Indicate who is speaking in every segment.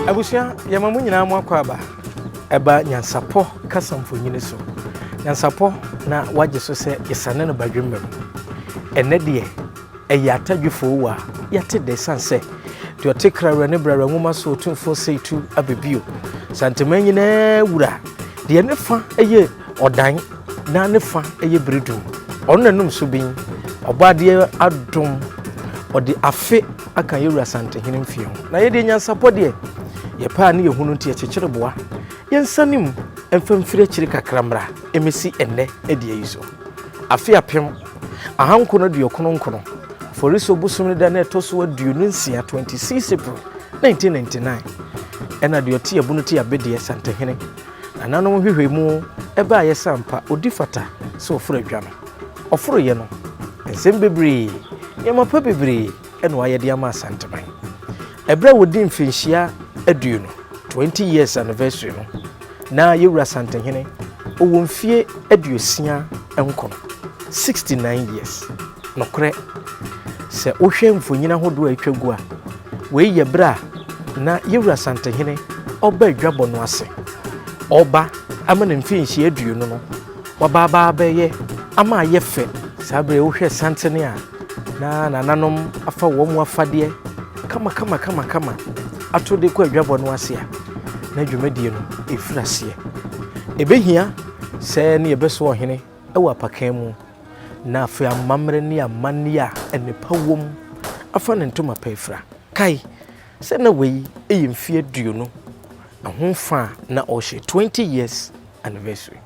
Speaker 1: Abusia yamamu nyina mu akwaba eba Nyansapo kasamfonyine so Nyansapo na waje so se yesane no badwemmam ene de eyatadwefo wa yate de sanse to tekra ne brara nwoma so Otumfuo Osei tu abebio santeman nyina wura de ne fa eye odan na ne fa eye bredum onanum so bin obade adom ode afe akan yewura Asantehene mfie na ye de Nyansapo de ye pa ne yehunu nti ekyekireboa yensanim emfamfire kyiri kakramra emesi enne edi yizo afi apem ahankono de yokono foriso busum da na etoso aduonu nsia 26 April 1999 ena de oti abunu ti abede Asantehene ananom hwehwemu eba yesampa odifata so ofura adwa no ofuro ye no ensem bebre yemapa bebre ena wayede ama Asanteman ebra wodi mfinhia aduonu 20 years anniversary no na yewura Asantehene owo mfie aduosia enkono 69 years nokre se ohwe mfonyina hodo atwagu a we yebra na yewura Asantehene oba adwabo no ase oba amana mfinhia aduonu no wababa abeye ama ayefe sabre ohwe santene a na nananom afa wo mu afade kama atode kwa adwabo no ase a na dwumadie no efirasie ebehia se ne yebeso ohene ewa pakan mu na afa amamre ne amane a enepa wom afa ne ntoma pefra kai se na wei eyimfie aduonu ahonfa na ohye 20 years anniversary.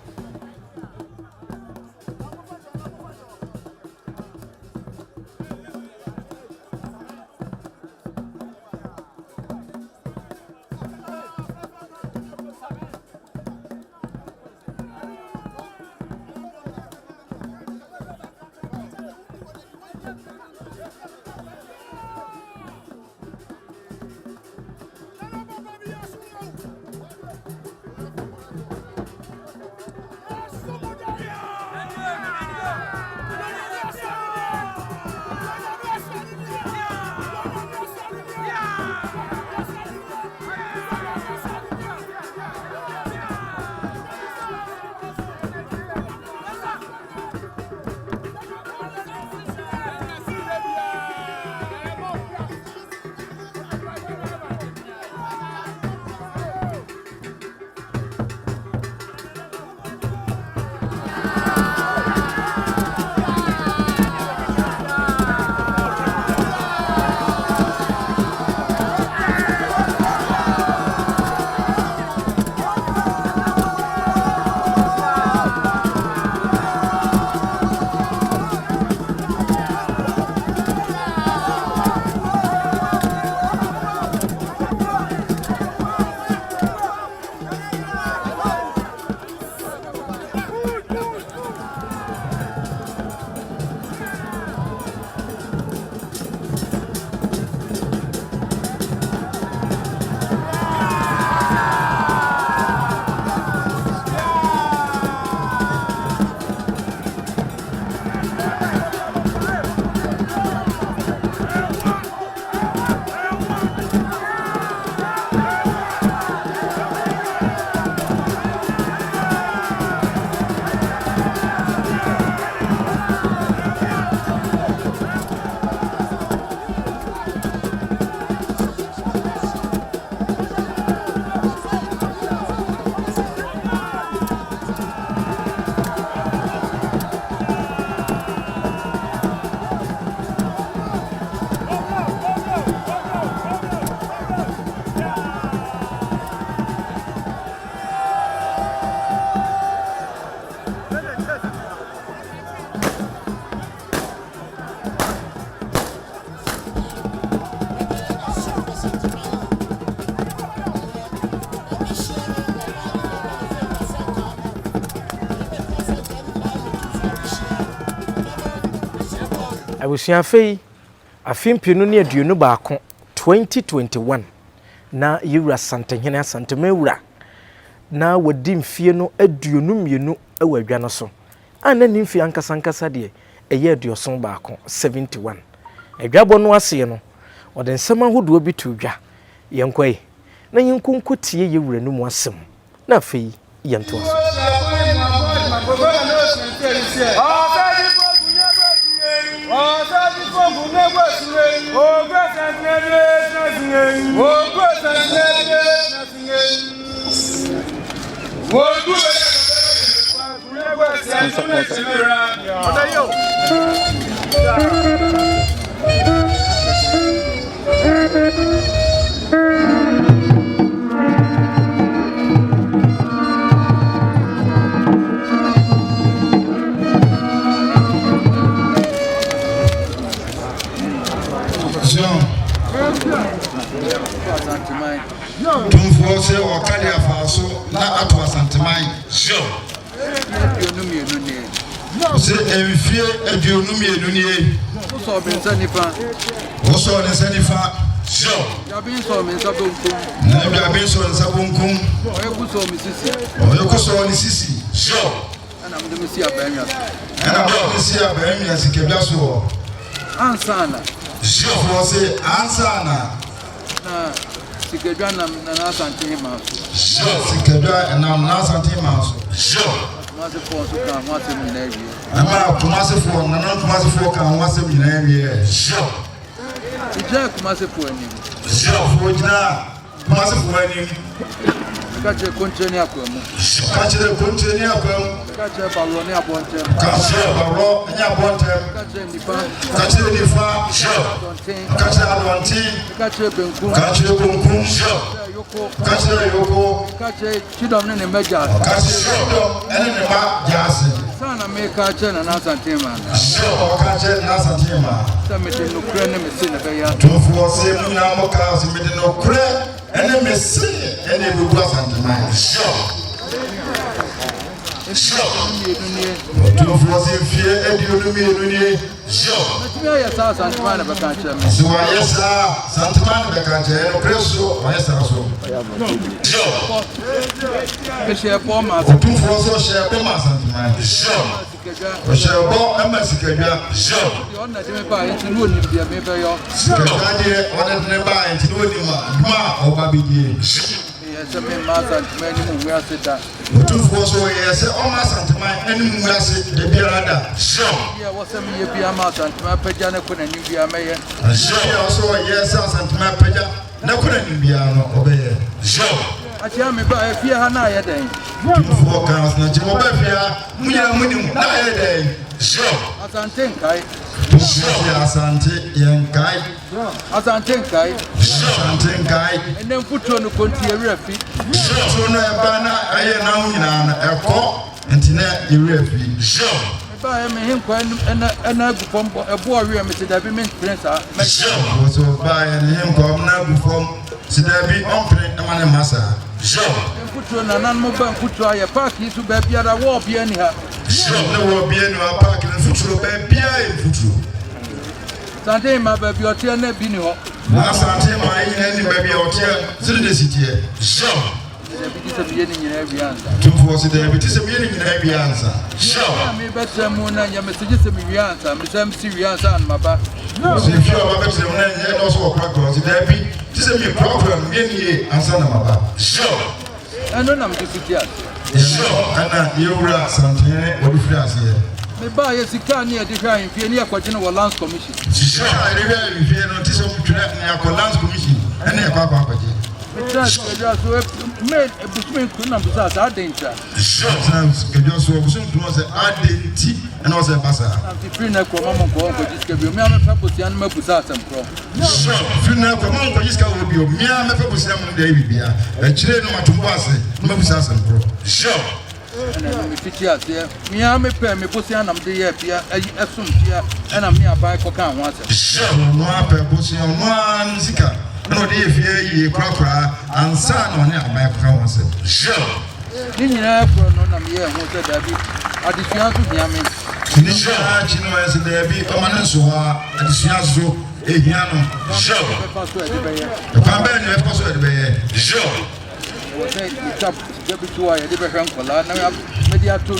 Speaker 1: Abusia fei afimpinu ne aduonu baako 2021 na yewura Asantehene Asantemawura na wadi mfie no aduonu mienu ewa adwa no so ana ni mfie ankasa de eye aduoson baako 71 adwabo no ase no ode nsema hodo bi to dwa yenkwai na yɛnkonko tie yɛwura no mu asɛm na afei yɛnto aso
Speaker 2: Otumfuo se okade afaso na ato Asantehene sure se emfie aduonu mienu nie
Speaker 3: so bensa nipa
Speaker 2: so ne sanifa sure
Speaker 3: ya bin so mensa bonkum
Speaker 2: na bia bin so nsa bonkum
Speaker 3: oyeku so misisi
Speaker 2: ni sisi sure
Speaker 3: ana mde misi abanya
Speaker 2: ana misi abanya sikebia so
Speaker 3: ansana
Speaker 2: sure for se ansana
Speaker 3: na sikebia na Asantehene ma
Speaker 2: sure sikebia na Asantehene ma sure
Speaker 3: Mase fo so ka mwase mi na ewie
Speaker 2: ama kumase fo na kumase fo ka mwase mi na ewie sure
Speaker 3: ija kumase fo ani
Speaker 2: sure fo jina kumase fo ani
Speaker 3: kache kontreni akwamu
Speaker 2: kache kontreni akwamu
Speaker 3: kache ballo ni abontem
Speaker 2: kache ballo ni abontem
Speaker 3: kache nifa
Speaker 2: sure kache adonti
Speaker 3: kache benkum
Speaker 2: sure kache yoko
Speaker 3: kache chidom ne meja
Speaker 2: kache chidom ene ne ma jase
Speaker 3: sana me kache na Asantehene ma
Speaker 2: sure kache na Asantehene ma
Speaker 3: sa mete no kure ne mesi ne be ya
Speaker 2: Otumfuo se mu na mo ka se mete no kure ene mesi ene bubu Asantehene sure Otumfuo se fie aduonu mienu nie
Speaker 3: sure ya sa Asantehene be ka che me
Speaker 2: so ya sa Asantehene be ka che no preso ya sa so sure
Speaker 3: ke she po ma
Speaker 2: Otumfuo so she pe ma Asantehene sure o she bo ama sikadwa sure
Speaker 3: yo na de me ba enti no ni bia me be yo
Speaker 2: sikadwa de ona de ba enti no ni ma oba bidie
Speaker 3: se me ma Asantehene ni mu ase da
Speaker 2: Otumfuo so ye se o ma Asantehene eni mu ase de biara sure
Speaker 3: ye wo se me ye bia ma Asantehene pagya ne ko na ni bia me ye
Speaker 2: sure so ye se Asantehene pagya na ko na ni bia no obeye sure
Speaker 3: atia me ba fie ha na ye den
Speaker 2: Otumfuo ka na je mo ba fia mu ya mu ni na ye den sure
Speaker 3: Asantehene kai
Speaker 2: sure Asante yen kai
Speaker 3: Asantehene kai
Speaker 2: Asantehene kai
Speaker 3: ene mfutuo no konti ewura fi
Speaker 2: so no e ba na aye na hu nyina na ekọ ntine ewura fi sure
Speaker 3: ba me hin kwa ena gufom ebo awie me da bi me prince a me
Speaker 2: sure so ba ye ne hin ko na gufom sida bi on print na mane masa sure
Speaker 3: mfutuo na nan mo ba mfutuo aye park yi su ba biara wo bia ni ha
Speaker 2: sure na wo bia ni wa park na mfutuo ba bia e mfutuo
Speaker 3: Asantehene ma ba bi otie na bi ni ho
Speaker 2: na Asantehene ma yi na ni ba bia otie zire de sitie sure
Speaker 3: bi se bi ni nyina bi anza
Speaker 2: Otumfuo se de bi ti se bi ni nyina bi ansa sure
Speaker 3: me betre mu na nya me se mi wi anza me se si wi anza an maba
Speaker 2: so if you are better mu na nya no so kwa kwa se de bi ti se mi program me ni ansa na maba sure
Speaker 3: eno na me fiti at
Speaker 2: sure ana yewura Asantehene odufri ase
Speaker 3: me ba ye sika ni e de hwa enfie ni akwagye no Lands Commission
Speaker 2: sure ere bi enfie no ti se mutuna na ko Lands Commission ene kwa akwagye
Speaker 3: Trans kedwa so me busumi kun na busa sa dentra
Speaker 2: sure trans kedwa so busumi kun se adenti ene o se basa
Speaker 3: am free na ko mama ko ko diske bi me am fa posian ma busa asem pro
Speaker 2: sure free na ko mama ko diske wo bi o me am fa posian mo de bibia e kire no matumbo ase ma busa asem pro sure
Speaker 3: ana me fiti ase me am pe me posian na me de ye bia esum bia ana me abai ko kan ho ase
Speaker 2: sure no ape posian no an sika no de fie yi kwakwa ansa no ne abai ko kan ho ase sure
Speaker 3: ni nyina pro no na me ye ho se da bi adisua so hia me
Speaker 2: ni sure chino ese de bi o man so ha adisua so ehia no sure
Speaker 3: pa so e de be ye
Speaker 2: pa ba ni e pa so e de be ye sure
Speaker 3: wo se tap de bi to aye de be hwan kola na me dia to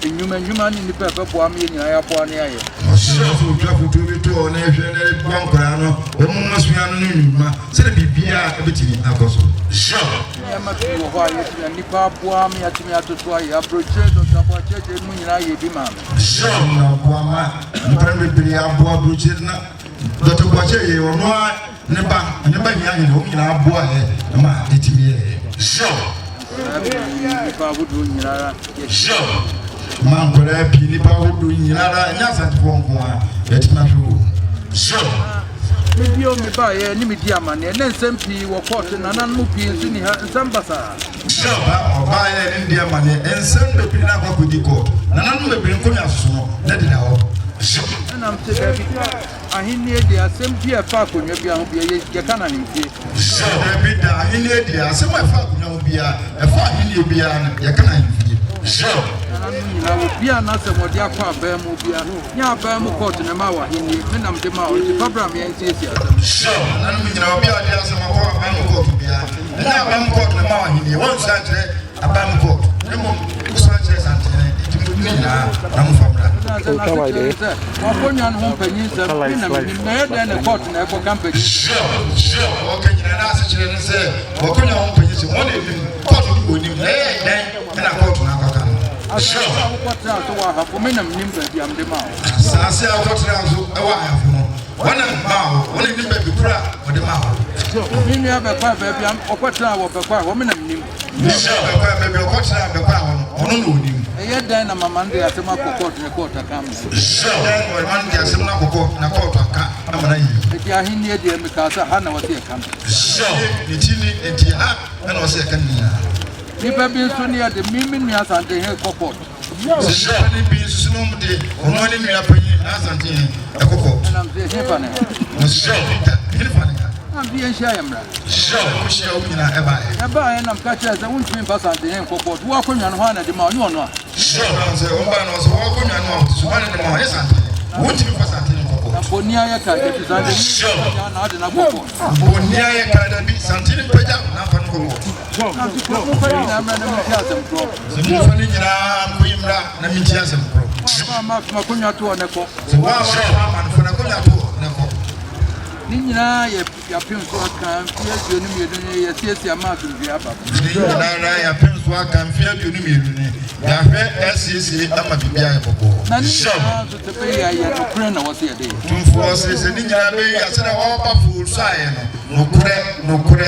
Speaker 3: enwuma ni pe pe bo am ye nyina ya bo ne aye
Speaker 2: sure so twa futu bi to na ehwe na kwankora no o mu masua no no say bibia ebetimi akoso sure
Speaker 3: ya mafi wo ho aye nipa aboa me atimi atoto aye approach do sabo cheche mu nyina ye bi ma
Speaker 2: sure na aboa ma nipa bibia aboa approach na do to kwache ye ono nipa nya no nyina aboa he ma etimi ye sure
Speaker 3: nipa wudu nyina
Speaker 2: sure man ko da pi nipa wudu nyina nya Asantefo nko a etima hwo sure
Speaker 3: Medio me ba ye ni media mane na nsem pi wo court na nan mu pi nsu ni ha nsem basa
Speaker 2: shaba oba ye ni dia mane nsem be pi na kwa kudi court na nan mu be nko mi aso no na di na ho
Speaker 3: na am te da bi ahinni di asem pi afa konwa bi ho bi ye kana ni fie
Speaker 2: shaba bi da ahinni di asem afa konwa ho bi a afa ahinni bi a ye kana ni fie shaba
Speaker 3: na wo bia na se mo dia kwa ba mu bia nya ba mu court na ma wa hinni me nam de ma o ti fabra me nsiesie asem
Speaker 2: shaba nan mu nyina obi a dia asem akwa ba mu court bia nya ba mu court na ma wa hinni won sa kire aba mu court ne mo sa kire Asantehene ti mu ni na mu fabra
Speaker 3: wakonya no ho panyin sɛ na yɛda ne court na ɛkɔ campaign
Speaker 2: sure wakanya na ase kire ne sɛ wakonya ho panyin sɛ won ne court ko ni na court na akaka sure
Speaker 3: wakotra so wa ha ko me nam nim ba bi am de ma
Speaker 2: sa se wakotra so e wa ha fo no wana ma won ni ba bi kura o de ma
Speaker 3: ni ni ba kwa ba bi am wakotra wo ba kwa wo me nam nim
Speaker 2: sure ba kwa ba bi wakotra ba kwa ono no nim
Speaker 3: yɛda na mama ndo asɛm akɔ court ne court aka m
Speaker 2: sure wa man dia asɛm na akɔ na court aka amana yi
Speaker 3: eti ahinni e de me ka sa ha na wɔte aka
Speaker 2: sure ni tini enti ha na wɔse aka ni
Speaker 3: nipa bi nso ne yɛde mimi nua Asantehene kɔ court
Speaker 2: sure ni bi nso no mu de ono ne nua panyin na Asantehene ekɔ
Speaker 3: na mze hefa ne
Speaker 2: sure ni fa ne
Speaker 3: am bi enhia yamra
Speaker 2: sure ko shia wo nyina eba
Speaker 3: eba na mka kyerɛ sɛ wontumi mpa Asantehene kɔ court wo akɔnwa no ho na de ma ɔne ɔno a
Speaker 2: sure so o ba no so wo akɔnwa no so ba ne de ma Asantehene wontumi pa Asantehene kɔ court
Speaker 3: boni aya ka de Asantehene na ade na kɔ court
Speaker 2: boni aya ka da bi Asantehene pɛgya na fa no kɔ court
Speaker 3: mo fa ni na mra na mo tia asɛm kɔ
Speaker 2: mo fa ni nyina ko yimra na mi tia asɛm kɔ
Speaker 3: ma kɔnwa to ɔne kɔ
Speaker 2: so wa man fa na kɔnwa to na kɔ
Speaker 3: ni nyina yɛ yapem so aka fie duonu mienu ne yɛ siesie ama so bi aba
Speaker 2: ni nyina ya pem so aka fie duonu mienu ne ya hwɛ SCC ama bibia yɛ bɔbɔ
Speaker 3: na ni nyina so te be yɛ no kure na wɔse yɛ de
Speaker 2: Otumfuo se ni nyina be ya se na wa ba fu so aye no nokure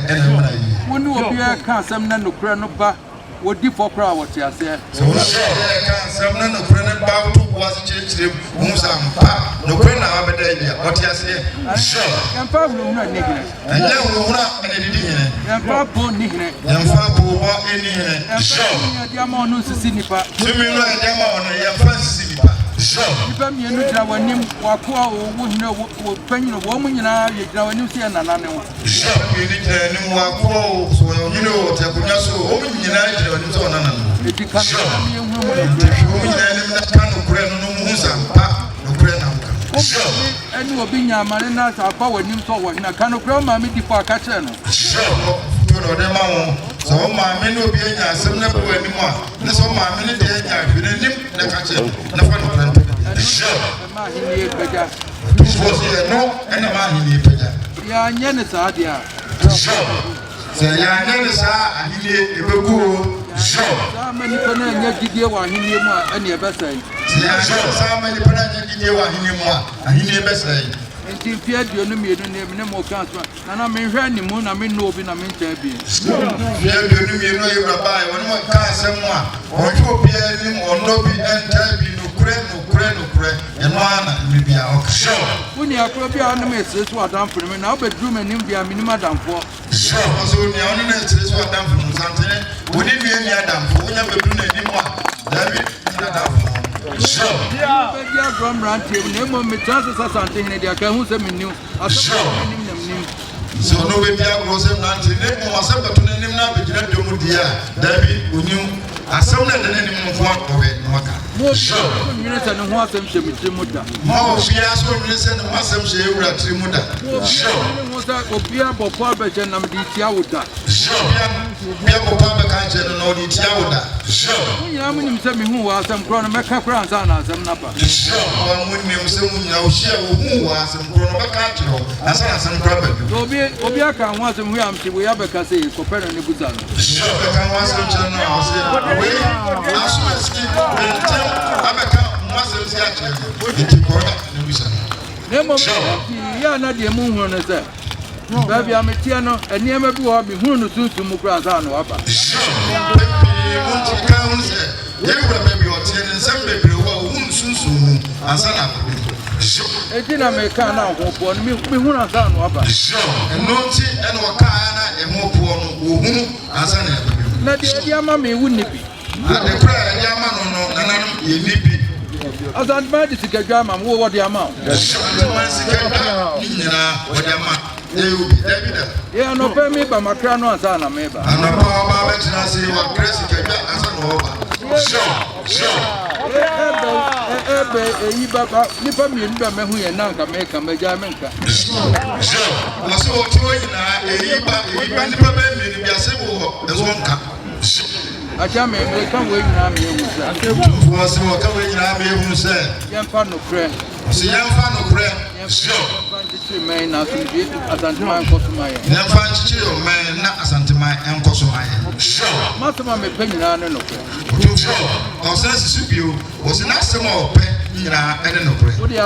Speaker 2: ena mana yi
Speaker 3: woni obi aka asɛm na nokure no ba wodi fɔkra wɔte asɛ
Speaker 2: so wo se ka asɛm na nokure ne ba to bo ase kyerɛkyerɛ mu sa mpa nokure na abɛda yi ya wɔte ase sure
Speaker 3: yɛmfa wuro na ni hene
Speaker 2: ɛnyɛ wura ene didi hene
Speaker 3: yɛmfa bo ni hene
Speaker 2: yɛmfa bo bo eni hene sure
Speaker 3: yɛde ama ɔno sisi nipa
Speaker 2: tumi no ɛde ama ɔno yɛmfa sisi nipa sure
Speaker 3: nipa mienu gyina w'anim wakoa wo hene wo panyin wo mu nyinaa yɛ gyina w'anim sɛ nanane wo
Speaker 2: sure mi ni gyina anim wako so ɔnyine wo te akonya so wo nyinaa gyina anim sɛ ɔnana no
Speaker 3: edi kan na mi ehu mu
Speaker 2: wo nyinaa anim na ka nokure no mu hu sampa nokure na wo sure
Speaker 3: ɛne obi nya amane na sa afa w'anim sɛ wɔ hene ka nokure ma mi di fo aka kyerɛ no
Speaker 2: sure to no de ma wo so wo ma me no obi anya asɛm na bo anim a ne so ma me ne de anya hwene nim na ka kyerɛ na fa no sure
Speaker 3: ma hene pagya
Speaker 2: Otumfuo se no ɛna ma ahini pagya
Speaker 3: ya nyɛ ne saa de a
Speaker 2: sure sɛ ya anya ne saa ahini ebegu sure
Speaker 3: saa ma nipa na nyɛ gidie wɔ ahene mu a ɛne ɛbɛsɛe
Speaker 2: sɛ ya anya saa ma nipa na anya gidie wɔ ahini mu a ahini ebɛsɛe
Speaker 3: nti mfe aduonu mmienu ne mo ka so na menhwɛ ne mu na menno obi na menkyɛn bi
Speaker 2: fie aduonu mmienu yɛ wura baa wɔn mo ka asɛm a ɔhwɛ obiara anim ɔnɔ bi ɛntaa bi nokure ɛno ana mmiri a ɔka sure
Speaker 3: woni akoro bi a ɔnom esire so adamfo no na wobɛduru m'anim bi a menim adamfoɔ
Speaker 2: sure ɔsɛ onua ɔno na esire so adamfo no Asantehene wɔne nua ni adamfo wonya bɛduru n'anim a dabi ni adamfo sure
Speaker 3: bɛdi agorɔ mmeranteɛ mu na mmom metra sɛ sɛ Asantehene deɛ aka hu sɛ mennim asɛm menim na menim
Speaker 2: sɛ ɔno bɛdi agorɔ sɛ mmerante ne mmom asɛm bɛto n'anim na abɛgyina dwom deɛ a dabi onyim asɛm na ɛda n'anim no nko akɔbɛ na waka sure
Speaker 3: nwene sɛ ne ho asɛm hyɛ me tiri mu da
Speaker 2: ma obiara so nwene sɛ ne ho asɛm hyɛ ewura tiri mu da sure
Speaker 3: ne ho sɛ obiara bɔfo abɛhyɛ nam de tia wo da
Speaker 2: sure bia ko pa be kan che no di tia woda sure
Speaker 3: munya munim se me hu wa asem kro no meka kra ansa na asem na ba
Speaker 2: sure wa munim se munya o hia wo hu wa asem kro no beka che ho ansa na asem kra ba
Speaker 3: obi aka ho asem hu am tibo ya beka se ko pere ne buza no
Speaker 2: sure beka ho asem che no o se we aso eski ente abeka ho asem se a che enti ko ne buza
Speaker 3: Nemo ya na de mu hu no se baby ametia no eniema bi wo bi hu no tutu mu kra za no aba
Speaker 2: unti ka hu se ye wura baby o tie ne nsem bebre wo hu nsunsu mu ansa na
Speaker 3: eti na me ka na ho po no mi hu na za no aba
Speaker 2: eno nti eno ka na emo po no wo hu ansa na
Speaker 3: na de ama me wu ni bi
Speaker 2: ade kra de ama no no nananum ye ni bi
Speaker 3: Azan ba di sikadwa ama wo de ama
Speaker 2: man sikadwa nyina wo de ama
Speaker 3: yeah, no pay me by my crown ansa na me ba
Speaker 2: ana pa ba be tina se wa kresi kadwa ansa na wo ba sure
Speaker 3: yi baba ni pa mi nda me hu ye na nka me ka me ja me nka
Speaker 2: sure waso o ti wo nyina yi ba ni pa be mi ni bia se wo e so nka
Speaker 3: acha me ka wo nyina me hu sa
Speaker 2: Otumfuo se wo ka wo nyina me hu se
Speaker 3: yem fa no kre
Speaker 2: se yem fa no kre sure
Speaker 3: me na so bi Asantehene enkoso maye
Speaker 2: yem fa chichiri o me na Asantehene enkoso maye sure
Speaker 3: masema me pe nyina ne no kre
Speaker 2: Otumfuo o se sisu bio o se na sema o pe nyina ene no kre
Speaker 3: wo dia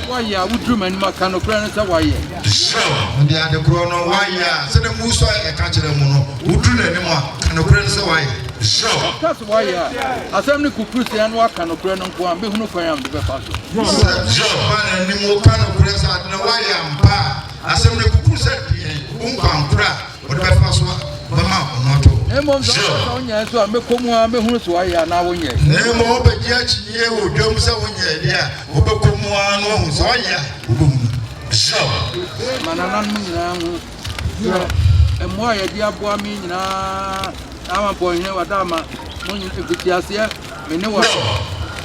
Speaker 3: wa ya wudru mani maka no kre ne se wa ye
Speaker 2: sure ndi ade kro no wa ya se de muso e ka kire mu no wudru na ni mu a no kre ne se wa ye sure
Speaker 3: that's why ya asem ni kukuru se anu aka no kre no nko am be hunu kwan am de be fa so
Speaker 2: sure ba ni mu ka no kre sa de wa ya mpa asem ni kukuru se nkwan kra o de be fa so ba ma no to
Speaker 3: Nemo so onya so a mekomu a me hunu so ya na wonye
Speaker 2: nemo be ji achi ye wo dwom se wonye dia wo be komu a no hu so ya wo sure
Speaker 3: manana mu nyina hu emo ya di aboa mi nyina ama boyne wadama munyi ekutiase me ne wa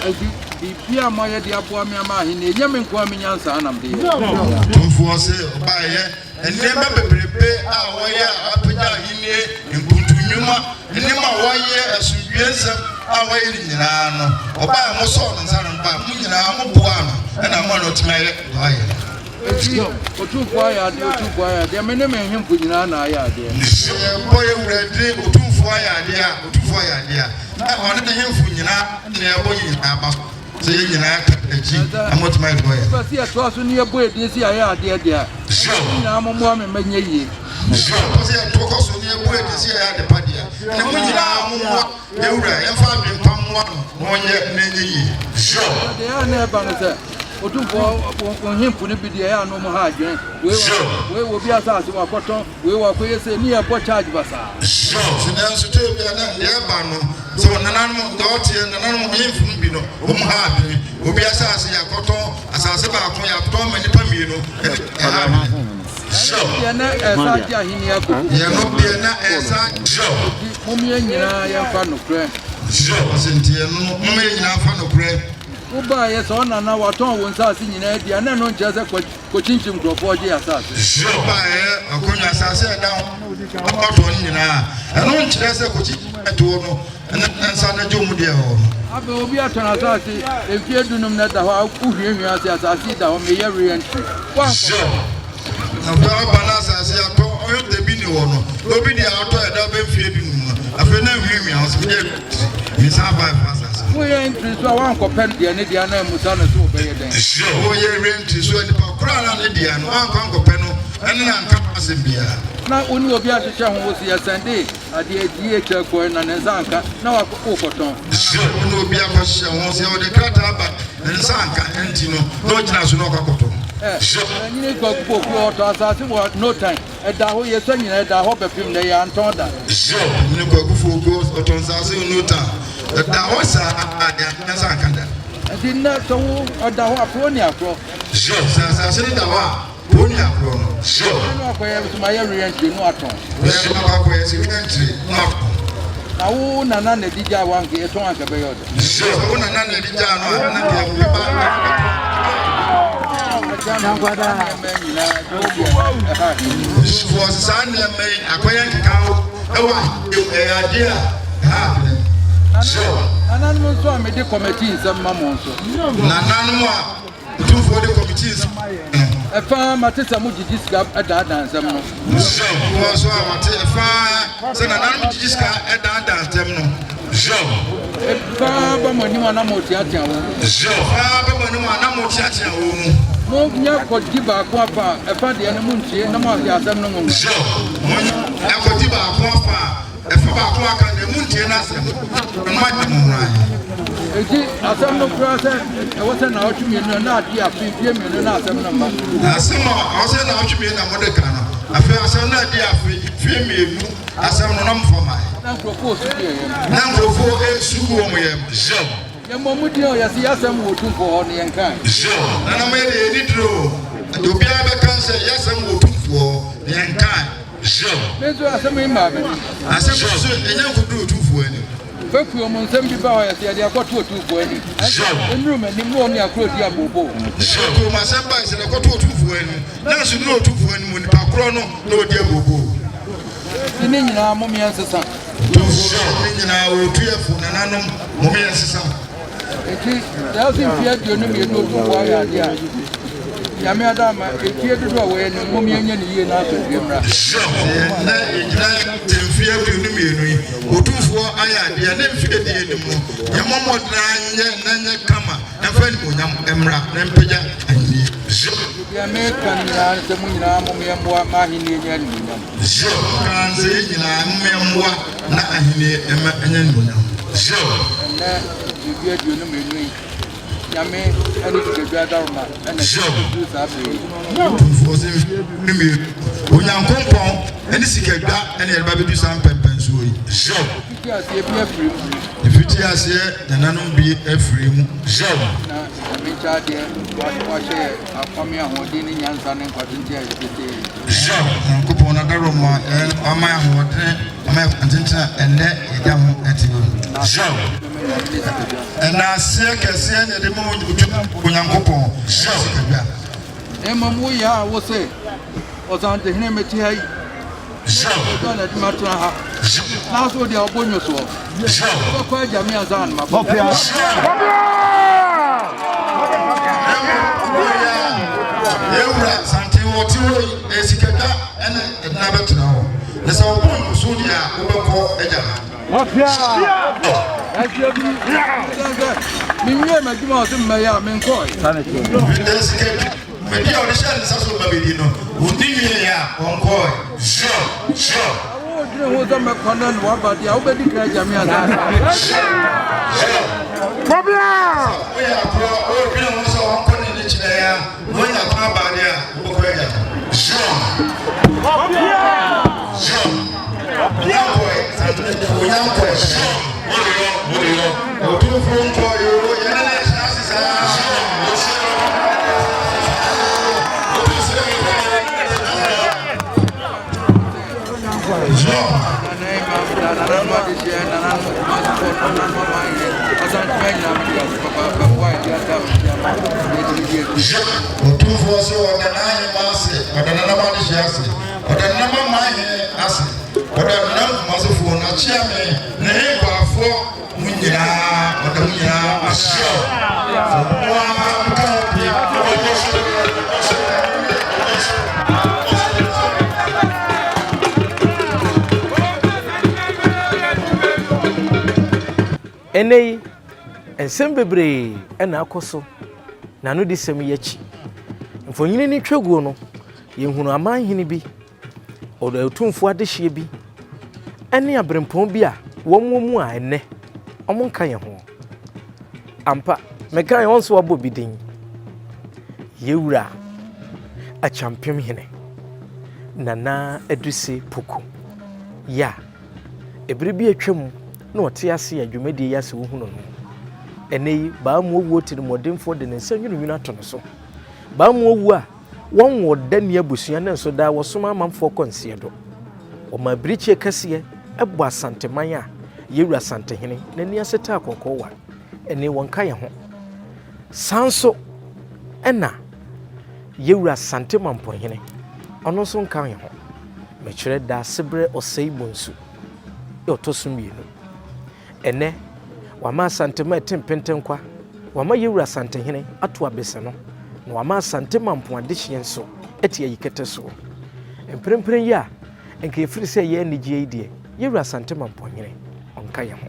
Speaker 3: edi bibia ma ya di aboa mi ama he ne enye me nko am nyansa anam de
Speaker 2: Otumfuo se oba ye enema bebrebe a wo ye apenya hinie nkuntu nyuma enema wo ye asudwensem a wo ye nyina no oba mo so no nsa no ba mu nyina mo boa no na mo no timaye wa ye
Speaker 3: Otumfuo ya de me ne me hempu nyina na ya de
Speaker 2: boye wurade Otumfuo ya de a na one de hemfu nyina na ya boye nyina ba se ye nyina ka echi amotimaye boye
Speaker 3: ba si ato aso ne boye de si ya de de nyina mo mo me menye yi
Speaker 2: se to ko so ne boye de si ya de padia ne mu nyina mo mo ewura ye fa bi pamwa no nye menye yi
Speaker 3: de ya na ba no se Otumfuo hempu ne bi de ya no mo ha adwen we wo bi asa wa koton we wa ko yese ni e bo charge basa
Speaker 2: finance to bi na ye ba no so nananum do tie nananum hemfu bi no o mo ha adwen obi asa ya koton asase ba ko ya to mani pamie no
Speaker 3: ya na esa ja hini akoko
Speaker 2: ya no bi na esa
Speaker 3: mo mi nyina ya fa no kre
Speaker 2: sentie no mo me nyina fa no kre
Speaker 3: uba ye so na na waton won sa si nyina dia na no nje se ko chinchim grofo je asase
Speaker 2: uba ye akonya asase da oto nyina eno nche se ko chi eto no ensa na jomu de ho
Speaker 3: abe obi atona asase efie dunum na da ho uhwiehwie asase da ho me ye reentry kwa
Speaker 2: na ba na asase ato oyo de bi ni wo no obi di ato e da be fie dunum no afi na hwiehwie asase mi sa ba asase
Speaker 3: we entry so wan ko pen dia ne dia na musa na so be ye den
Speaker 2: wo ye rent so ni pa kura na ne dia no wan ko pen no ene na nka asembia
Speaker 3: na oni obi ahyehyɛ ho wo si yɛsɛnde ade adie kyɛ kɔ na ne nsanka na wakɔ kɔtɔn
Speaker 2: oni obi ahyehyɛ ho se o de krata ba ne nsanka enti no no gyina so no kɔtɔn
Speaker 3: nyine kɔ kɔ kɔ ɔtɔ asase wɔ no time ɛda ho yɛsɛ nyina ɛda ho bɛpem na yɛ antɔn da
Speaker 2: nyine kɔ kɔ go ɔtɔn asase no time ɛda ho sa ade nsanka da
Speaker 3: ɛdi na sɛ wo ɔda ho afro ni afro
Speaker 2: asase no da ho a Boni akro no. Sure.
Speaker 3: No akoye so my reentry no aton.
Speaker 2: Yes, no akoye si reentry no.
Speaker 3: Na wo nana na dija wanke e ton anka be yodo.
Speaker 2: Sure. Wo nana na dija no na dia wo ba.
Speaker 3: Na kwada me nyina do bo.
Speaker 2: For san na me akoye nkeka wo. idea happening.
Speaker 3: Nananum so am the committee some mamonso.
Speaker 2: Nananum Otumfuo the committees.
Speaker 3: Efa matesa mu jijiska ada nsem no.
Speaker 2: So was what efa say nananum jijiska ada nsem no. So
Speaker 3: efa ba mani mana moti atia wo.
Speaker 2: So ba mani mana moti atia wo mu.
Speaker 3: Mo nya ko diba ko afa efa de no mu ntie na mo ya asem no ngo.
Speaker 2: So mo nya ko diba ko afa efa ba ko aka na mu ntie na asem. Ma di mu ran.
Speaker 3: Eji asem no kura se e wose na otwumi no na adi afi die mi no na asem no ma.
Speaker 2: Asem no ose na otwumi na mo de ka no. Afi asem na adi afi fie mi enu asem no na mfo mai.
Speaker 3: Na nkrofo su die ye.
Speaker 2: Na nkrofo esu wo mo ye. So
Speaker 3: ye mo mu die o ya si asem wo Otumfuo ho ne yenkan.
Speaker 2: So na me de edidro. Obi a be kan se yasem wo Otumfuo ne yenkan. So
Speaker 3: me so asem mi ma be.
Speaker 2: Asem so enya kudu Otumfuo ani.
Speaker 3: Faku mo nsem bi ba o ya se de akoto Otumfuo ani. Enru me ni mo mi akro di abobo.
Speaker 2: So ko ma se ba se de akoto Otumfuo ani. Na so no Otumfuo ani mo ni pakro no na odi abobo.
Speaker 3: Ni nyina mo mi ansesa.
Speaker 2: Ni nyina o tuyefu nananom mo mi ansesa.
Speaker 3: Eti ya sin pia dio no mi no Otumfuo ya dia. Ya me adama eti edu do we ni mo mi anya ni yie na aso diemra.
Speaker 2: Na ejina temfia dio no mi enu yi. Otumfuo aya dia na mfike die ni mu. Ya momo dranye na nya kama. Na fa ni onyam emra na mpega ani.
Speaker 3: Ya me kan ya se mu nyina mo mi emboa ma hini nya ni nyam.
Speaker 2: Kan se nyina mo emboa na ahini anya ni onyam.
Speaker 3: Na bibia dio no mi enu yi. Ya me ani ke bia daruma ana du sa be.
Speaker 2: Otumfuo se ni mi onyankompon ani sikadwa ani erba bedu sam pempen so yi.
Speaker 3: Fiti asie bi afiri mu.
Speaker 2: Fiti asie nananom bi afiri mu.
Speaker 3: Na mi cha de wa che akwami ahodi ni nyansa ne nkwatinti a yete.
Speaker 2: Kupon na daroma ama ahodi ama kwantinta enne eda ho atiwo. Na asie kese ne de mo onyankopon sikadwa.
Speaker 3: Mamu ya wose Asantehene meti hai na di matra ha na so dia obonyo so ko kwa jami azan ma Appiah Ewura Asantehene Tv esikada ene na betra ho na so obonyo so dia obeko eja Appiah mi nwe ma di ma so me ya me nko Media audition saso babidi no undimi ya onko sure wo da me konan wa ba dia obedi ka jami azan
Speaker 2: Appiah we are pro o bi no so onko ni chire ya no nya kwa ba dia obeko ya sure Appiah Otumfuo nko yo yana na sasa Otumfuo so odanani mase odanana mani ase odanana mani ase odanana masofo na chiame ne bafo munyira odamunyira asho wa kapi
Speaker 1: Enei ensem bebre ena akoso na no disem yachi mfonyini ni twegu no yehunu amanhene bi odo Otumfuo adehye bi ene abrempon bi a womu a enne omonka ye ho ampa meka ye wonso wabo bidin yewura a champion hene nana eduse poko ya ebre bi atwam na ote ase adwumadi yase wo hunu no enei ba mu owu otiri modemfo de nsa nwunu ato no so ba mu owu a won woda ne abusua na so da wosoma amamfo konse do o ma briche kase ebo asanteman a yewura Asantehene na ni aseta akokowa ene wonka ye ho sanso ena yewura Asantemampɔhene ono so nka ye ho me kyerɛ da sebre Osei bonsu otoso mienu ene wama Asantema tempentenkwa wama yewura Asantehene ato abese no na wama Asantema mpoade hye nso etie yikete so emprempren ya enka yefiri se ye anigye die yewura Asantema mpohene onka ye ho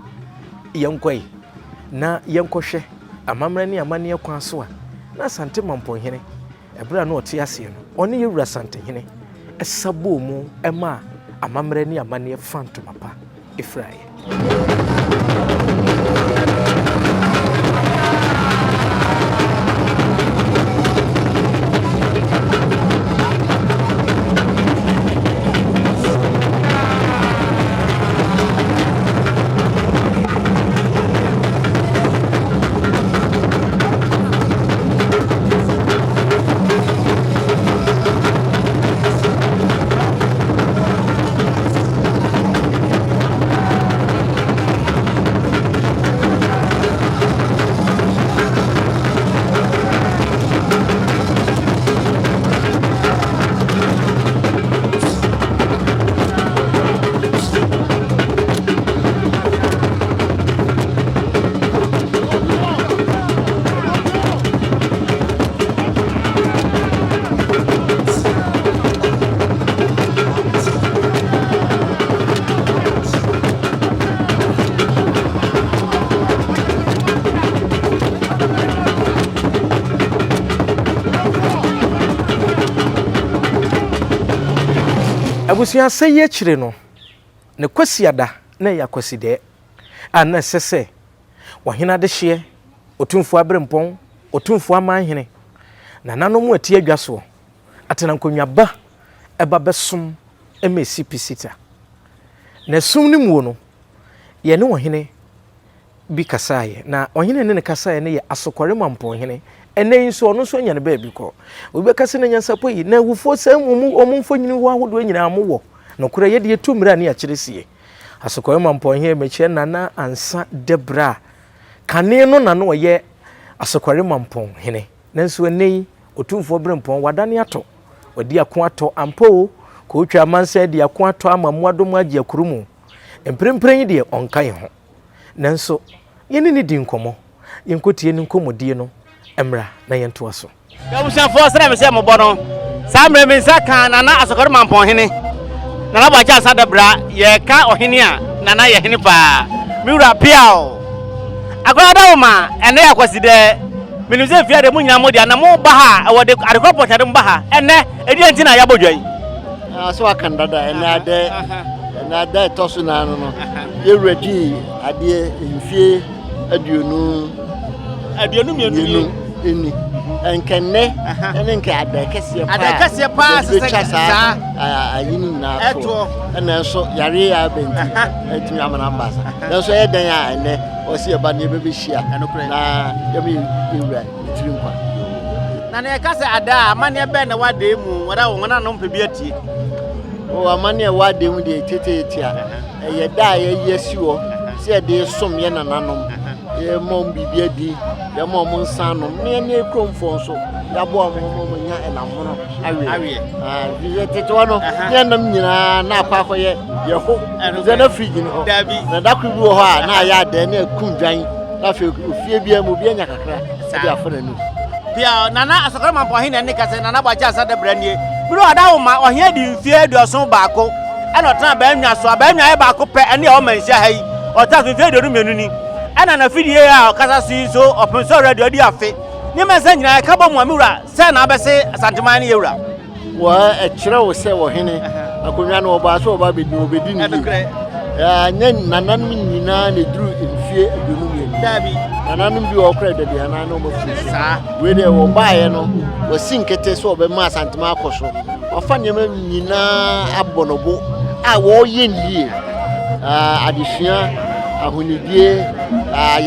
Speaker 1: yenkwai na yenkohwe amamra ne amane kwa so a na Asantema mpohene ebra na ote ase no one yewura Asantehene esabo mu ema amamra ne amane fantoma pa efraye abusia seye chire no ne kwasiada na ya kwaside ana sese wahena de hye Otumfuo abrempon Otumfuo amanhene na nanom ati adwaso atena nkonwaba eba besom emesi pisita na sum ni mu no ye ne wahene bi kasaye na wahene ne kasaye ne ye asokore mamponhene ene nso ono so anya ne ba bi ko obi kase na Nyansapo yi na wufo sam omumfo nyini ho ahodo nyina amwo no kura ye de tumira ne ya kiresie asokore mamponhene meche nana ansa debra kane no na no ye asokore mamponhene nanso ene Otumfuo brempon wadane ato wadi ako ato ampo ko otwa mansa de ako ato amamuadom agi akurumu emprempren yi de onkan ho nanso yene ne di nkomo yenkotie ne nkomodie no emra na yento aso
Speaker 4: ya bushafo sere me se mo bono samre me saka nana asokore mamponhene nana bacha sadabra ye ka ohene a nana ye hene pa miwura Appiah agora dawma ene yakwaside minuze fia de munyina modi na mo ba ha e wode arekoport de mba ha ene edi antina ya bodwai
Speaker 5: so akandada ene ade tosu na no ye ready ade mfie aduonu mienu eni enkenne ene nke ade kese pa sesa ayini na to ene so yare ya benti etimi amana mbasa so ye dan ya ene osi eba ne bebehia na yemi ewura tirinkwa
Speaker 4: na ne kase ada amane be na wade mu wada wona no mpe biatie
Speaker 5: o amane wade mu de tete a ye da ye yesiwo se de som ye nananom ye mom bibia di ye mom nsanom ne ne kromfo so ya bo mom nya enamono awie ye tete wono ye nam nyina na akwa ye ho ze na frigi no na dakwu bi ho a na ya de na kundwan na fe ofie bia mu bia nya kakra se dia fona nu
Speaker 4: bia nana asokore mamponhene ne kase nana bacha sadabra nie biro adawma ohia di mfie aduason baako ana otana ba anwa so ba anwa e baako pe ene o manhia ha yi ota mfie aduonu mienu ni ana na fidie a kasa so openso radio di afe ni mensa nyina ka ba mu amura se na abese Asantema ne yewura
Speaker 5: wa ekire wo se wo hene akonwa no oba so oba bedi obedi ni nya nanan nyina ne duru mfie aduonu mienu
Speaker 4: dabi
Speaker 5: nanan bi okra de dia na no mo fi sa we de wo baaye no wo sinkete so oba ma Asantema akoso ofa nyema nyina abonobo a wo ye nie adihia ahunidie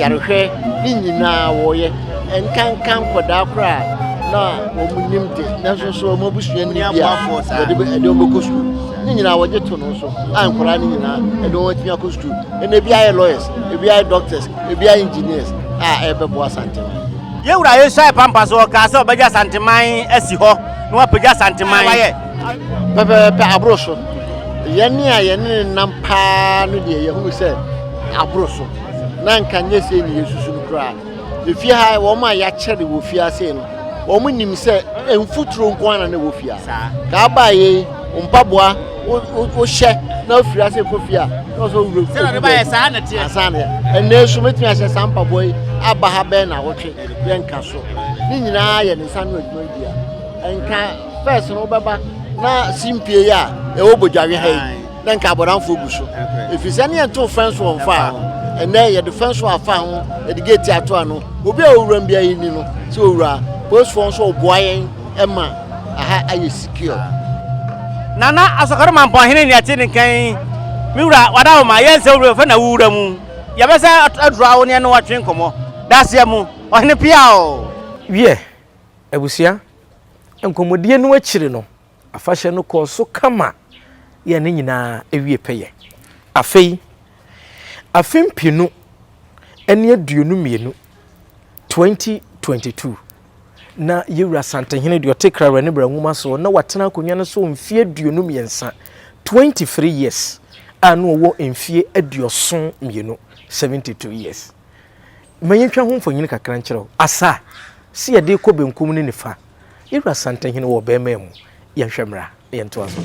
Speaker 5: yarehwe ni nyina wo ye enkankan koda kra na wo munimde na so mo busua ni bia de omokosu ni nyina wo jeto no so ankora ni nyina e do wotimi akosu e bia ye lawyers e bia doctors e bia engineers ebebo Asantema
Speaker 4: yewura ye sai pampa so ka se obeja Asantema asi ho na wapeja Asantema
Speaker 5: pepe abroso yɛne a yɛne nam paa no deɛ yɛhu sɛ aboro so na nka nyɛ sɛ ne yɛsusu no koraa efie ha wɔn a yɛakyɛre wɔ fie ase no wɔn nim sɛ mfuturo nko ana na wɔ fie ka aba yɛ mpaboa o hyɛ na ofiri ase kɔ fie a na so wuro
Speaker 4: sɛ ɔde ba yɛ saa na tie
Speaker 5: asane ɛnɛ so metumi ahyɛ saa mpaboa yi aba ha bɛn na wɔtwe yɛnka so ne nyinaa yɛ ne nsa no adwuma bia ɛnka first no bɛba na simpie ya ɛwɔ bodwawe ha yi na nka aboranfo gu so efisɛ ne yɛnto fɛnso wɔn fa ɛnɛ yɛde fɛnso afa ho yɛde gate ato ano obi a owura mbia yi ni no sɛ owura postfone so oboa yɛn ɛma aha ayɛ secure
Speaker 4: nana asokoro mampɔhene ne ate ne kan miwura wada ma yɛnsɛ wura fa na wura mu yɛbɛsɛ adura wo ne no watwe nkɔmɔ daseɛ mu ɔhene pia o
Speaker 1: wie abusua nkɔmɔdie no akyire no afahyɛ no kɔ so kama yɛ ne nyinaa ewie pɛyɛ afei afempinu ɛne aduonu mmienu 2022 na yewura Asantehene de ɔte kra ne bra nwoma so na watena akonnwa no so mfie aduonu mmiɛnsa 23 years a no wɔ mfie aduoson mmienu 72 years mayentwa ho mfonyini kakra nkyerɛw asa si yɛde kɔ benkum ne nifa yewura Asantehene wɔ bɛɛma mu yɛhwɛ mra yɛnto aso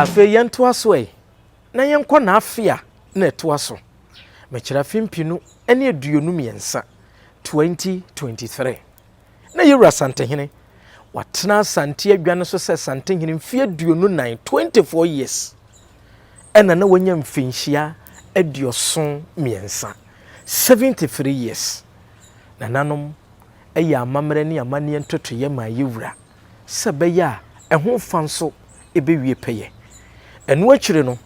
Speaker 1: afe yento aso e na yenkɔ na afia na eto aso mekira fimpinu ene aduonu miensa 2023 na yewura Asantehene watena Asante adwane so sɛ Asantehene mfie aduonu 24 years ena na wanya mfinhia adioson miensa 73 years na nanom ɛyɛ amamre ne amane ntotoye ma yewura sɛ bɛyɛ a ɛho fanso ebewie pɛyɛ ɛno akyire no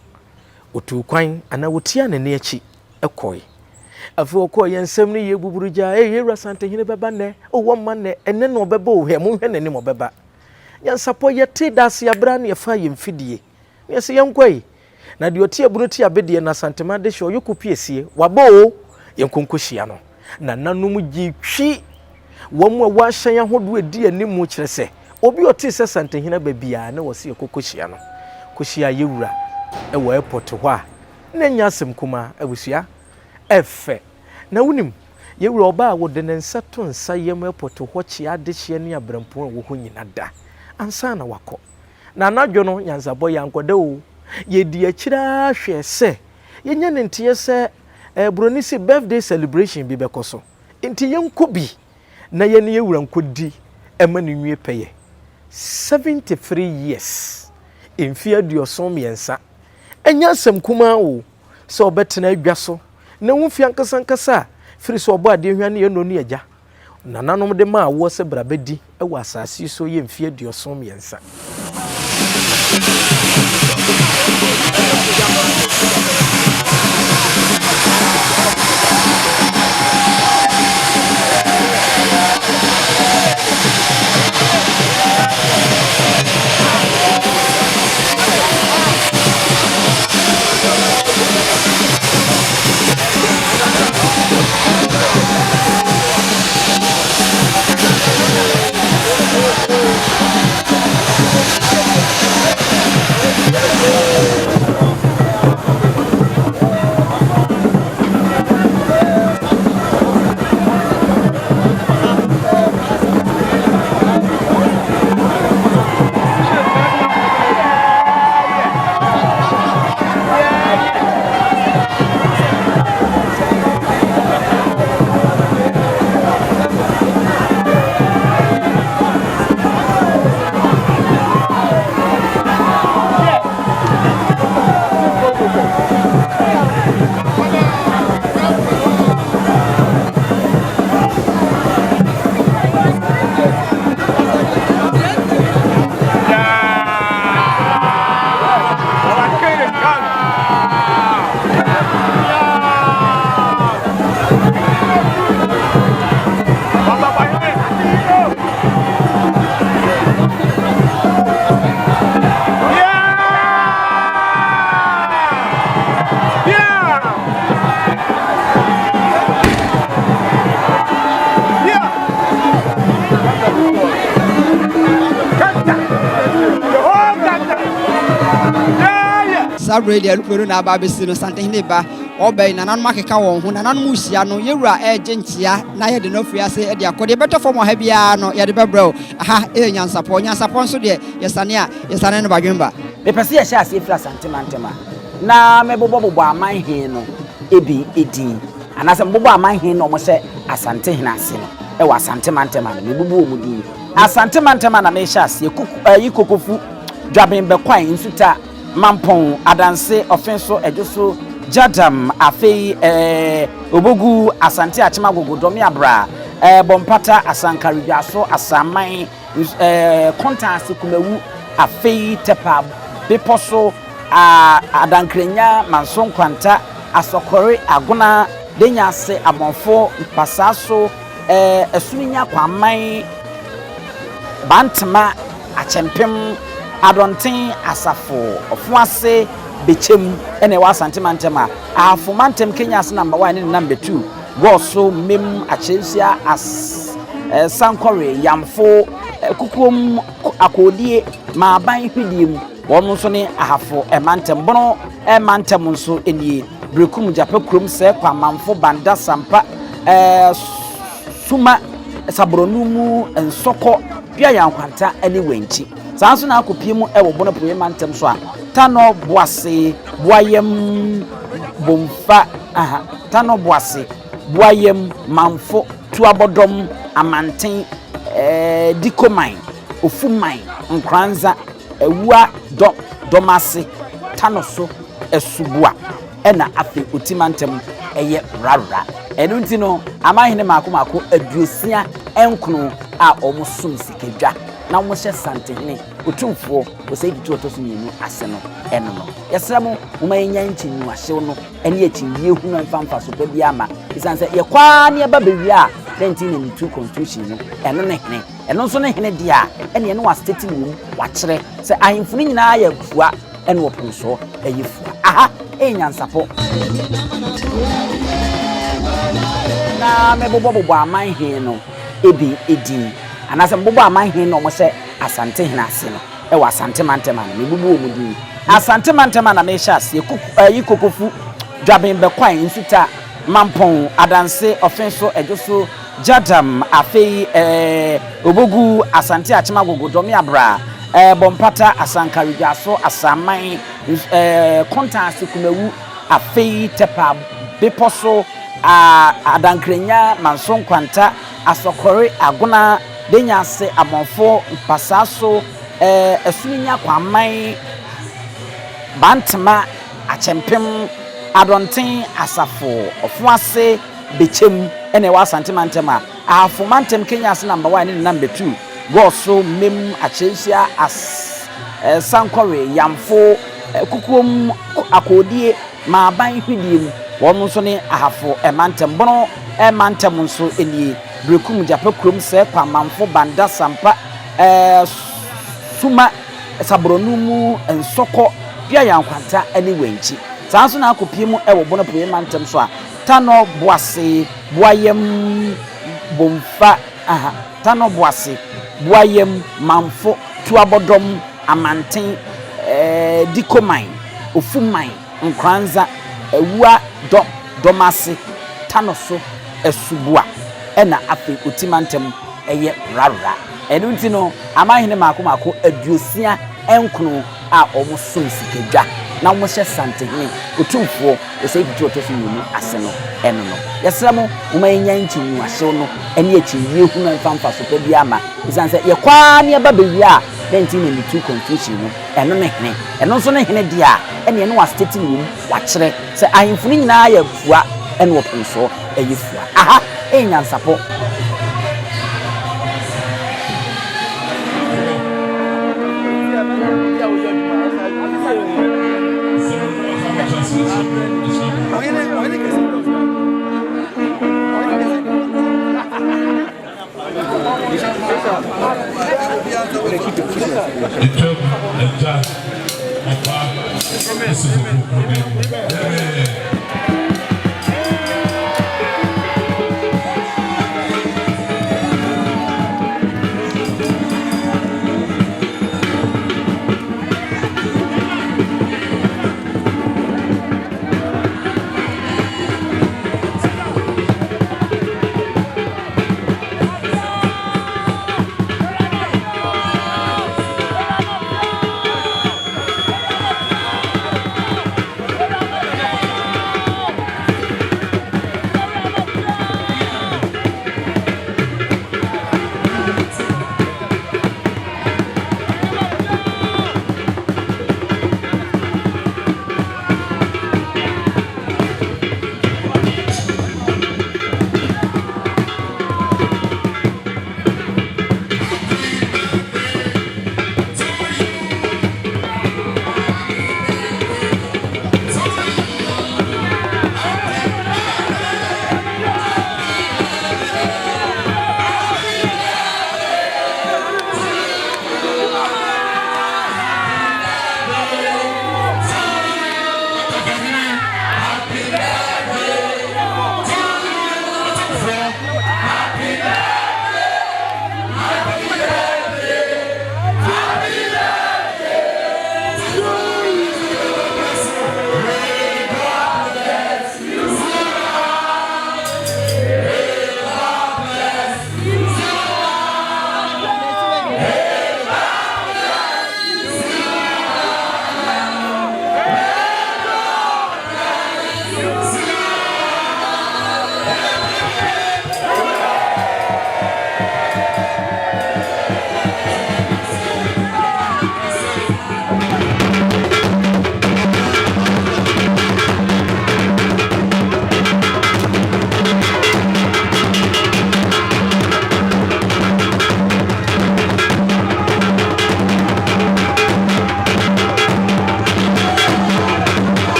Speaker 1: otu kwan ana wotia ne ne akyi ɛkɔe afo kɔ yɛnsɛm ne yebuburuja yewura Asantehene bɛba nɛ o wɔ ne ɛne no bɛba o hɛ mo hwɛ ne ne mo bɛba Nyansapo yɛte dase abra ne yɛfa yɛmfidie ne yɛsɛ yɛnkɔe na de otie bunu tie abedie na Asantema de hwɛ yɛkɔpiesie waba o yɛnkonkohyia no na nanom gitwi wɔn a wɔahyɛn ahodo edi animu kyerɛ sɛ obi ote sɛ Asantehene ba bia na wɔse yɛkɔkohyia no kohyia yewura ɛwɔ airport hɔ a na nya asɛm kuma abusua ɛfɛ na wonim yewura ɔba a wɔde ne nsa to nsa yɛm airport hɔ kyia de hyɛ ne abrampo a wɔ hɔ nyina da ansa na wakɔ na anadwo no Nyansabɔ yankɔda o yɛdi akyira hwɛ sɛ yɛnya ne nteɛ sɛ broni si birthday celebration bi bɛkɔ so nti yɛnkɔ bi na yɛne yewura nkɔdi ɛma ne nwie pɛyɛ 73 years mfie aduoson miensa enya asɛm kuma o sɛ ɔbɛtena adwa so na wumfie ankasa firi so ɔbɔ ade hwan ne yɛ no ne agya nananom de ma awo sɛ brabedi ɛwɔ asase so yɛ mfie aduoson miensa
Speaker 6: Sabredi alupero na aba besi no Asantehene ba obey nanan makeka won ho nanan musia no yewura ejentia na ye de no fiase e de akode beto fom ha bia no ye de bebrɛ aha Nyansapo nso de yesane no badwemba
Speaker 7: me pese ye hya ase fira Asantema na me bobo aman he no ebi edin anase bobo aman he no mo hye Asantehene ase no e wa Asantema no me bobo mu din Asantema na me hya ase yikokofu dwaben be kwan nsuta Mampon adanse offenso ejoso jadam afei obogu Asante achima gogodomi abra bompata asankaridwaso asamai kontanse kumewu afei tepa beposo adankrenya manson kwanta asokore agona denyase amonfo pasaso esuminya kwaman bantama achempem Adontin asafo ofuase bechem ene wa Asantema afomantem Kenya as number 1 and number 2 go so mem achensia as sankore yamfo kukum akodie ma ban hwidiem wono so ne ahafo emantem bono emantem nso enie brekum jape krom se kwa manfo banda sampa suma sabronumu ensoko bia yankwanta ene wenchi sanso na akopie mu e wo bono problem mantem so a Tano Boise, Boyem Bomfa, Tano Boise, Boyem Manfo, Tuabodom, Amantin, Dikomine, Ofumine, Nkranza, Ewa Domasi, Tanoso, Esubua, Ena Afi Utimantem, Eye Rara. Enuntino, Amahine Makumako, Edusia, Enkno, Omusum Sikeja. Na Moshe Asantehene Otumfuo Osei Tutu Otosuminu Aseno Enono Yesramo umanya nchinyu ahyew no ene akyindie hunu mfamfa so pa biama isanse ye kwa ne ba bewi a 1992 constitution no eno ne hene eno so ne hene dia ene no wa state ni wa kire se ahemfuni nyina ya fua ene wo ponso eyefua aha Nyansapo na mebobo aman he no ebi edin anase mbobo amanhe no mo se Asantehene ase no e wa Asantehene me bubu omudi Asantehene na me hya ase yikokofu dwaben be kwan nsuta mampon adanse ofenso ejoso jadam afei obogu Asante achema gogodomi abra bompata asankarigaso asaman kontanse kumewu afei tepa beposo adankrenya manson kwanta asokore aguna denya se amonfo pasaso esunya kwaman bantama achempem adonten asafo ofuase bechem ene wa Asantehene afomantem Kenya se number 1 and number 2 go so mem achensia as sankore yamfo kukuom akodie ma ban hwidiem wonu so ne ahafo emantem bono emantem nso enie brekum japa krom se kwa manfo banda sampa suma sabronumu ensoko bia yankwanta ani wenchi sanso na akopiemu e wo bono emantem so a Tano Boise Boyem Bomfa Tano Boise Boyem Manfo Tuabodom Amantin Dikomine Ofumine Nkranza Ewa Domasi Tanoso Esubua Ena Afi Utimantem Eye Rara Enuntino Amahine Makumako Edusia Enkno a Omusum Sikeja na Moshe Asantehene Otumfuo Osei Tutu Otosuminu Aseno Enono Yesramo umanya nchinyu ahyew no ene akyindie hunu mfamfa so pa biama isanse ye kwa ne ba bewi a 1992 constitution no eno ne hene eno so ne hene dia ene no wa state ni wa kire se ahemfuni nyina ya fua ene wo ponso eyefua aha Nyansapo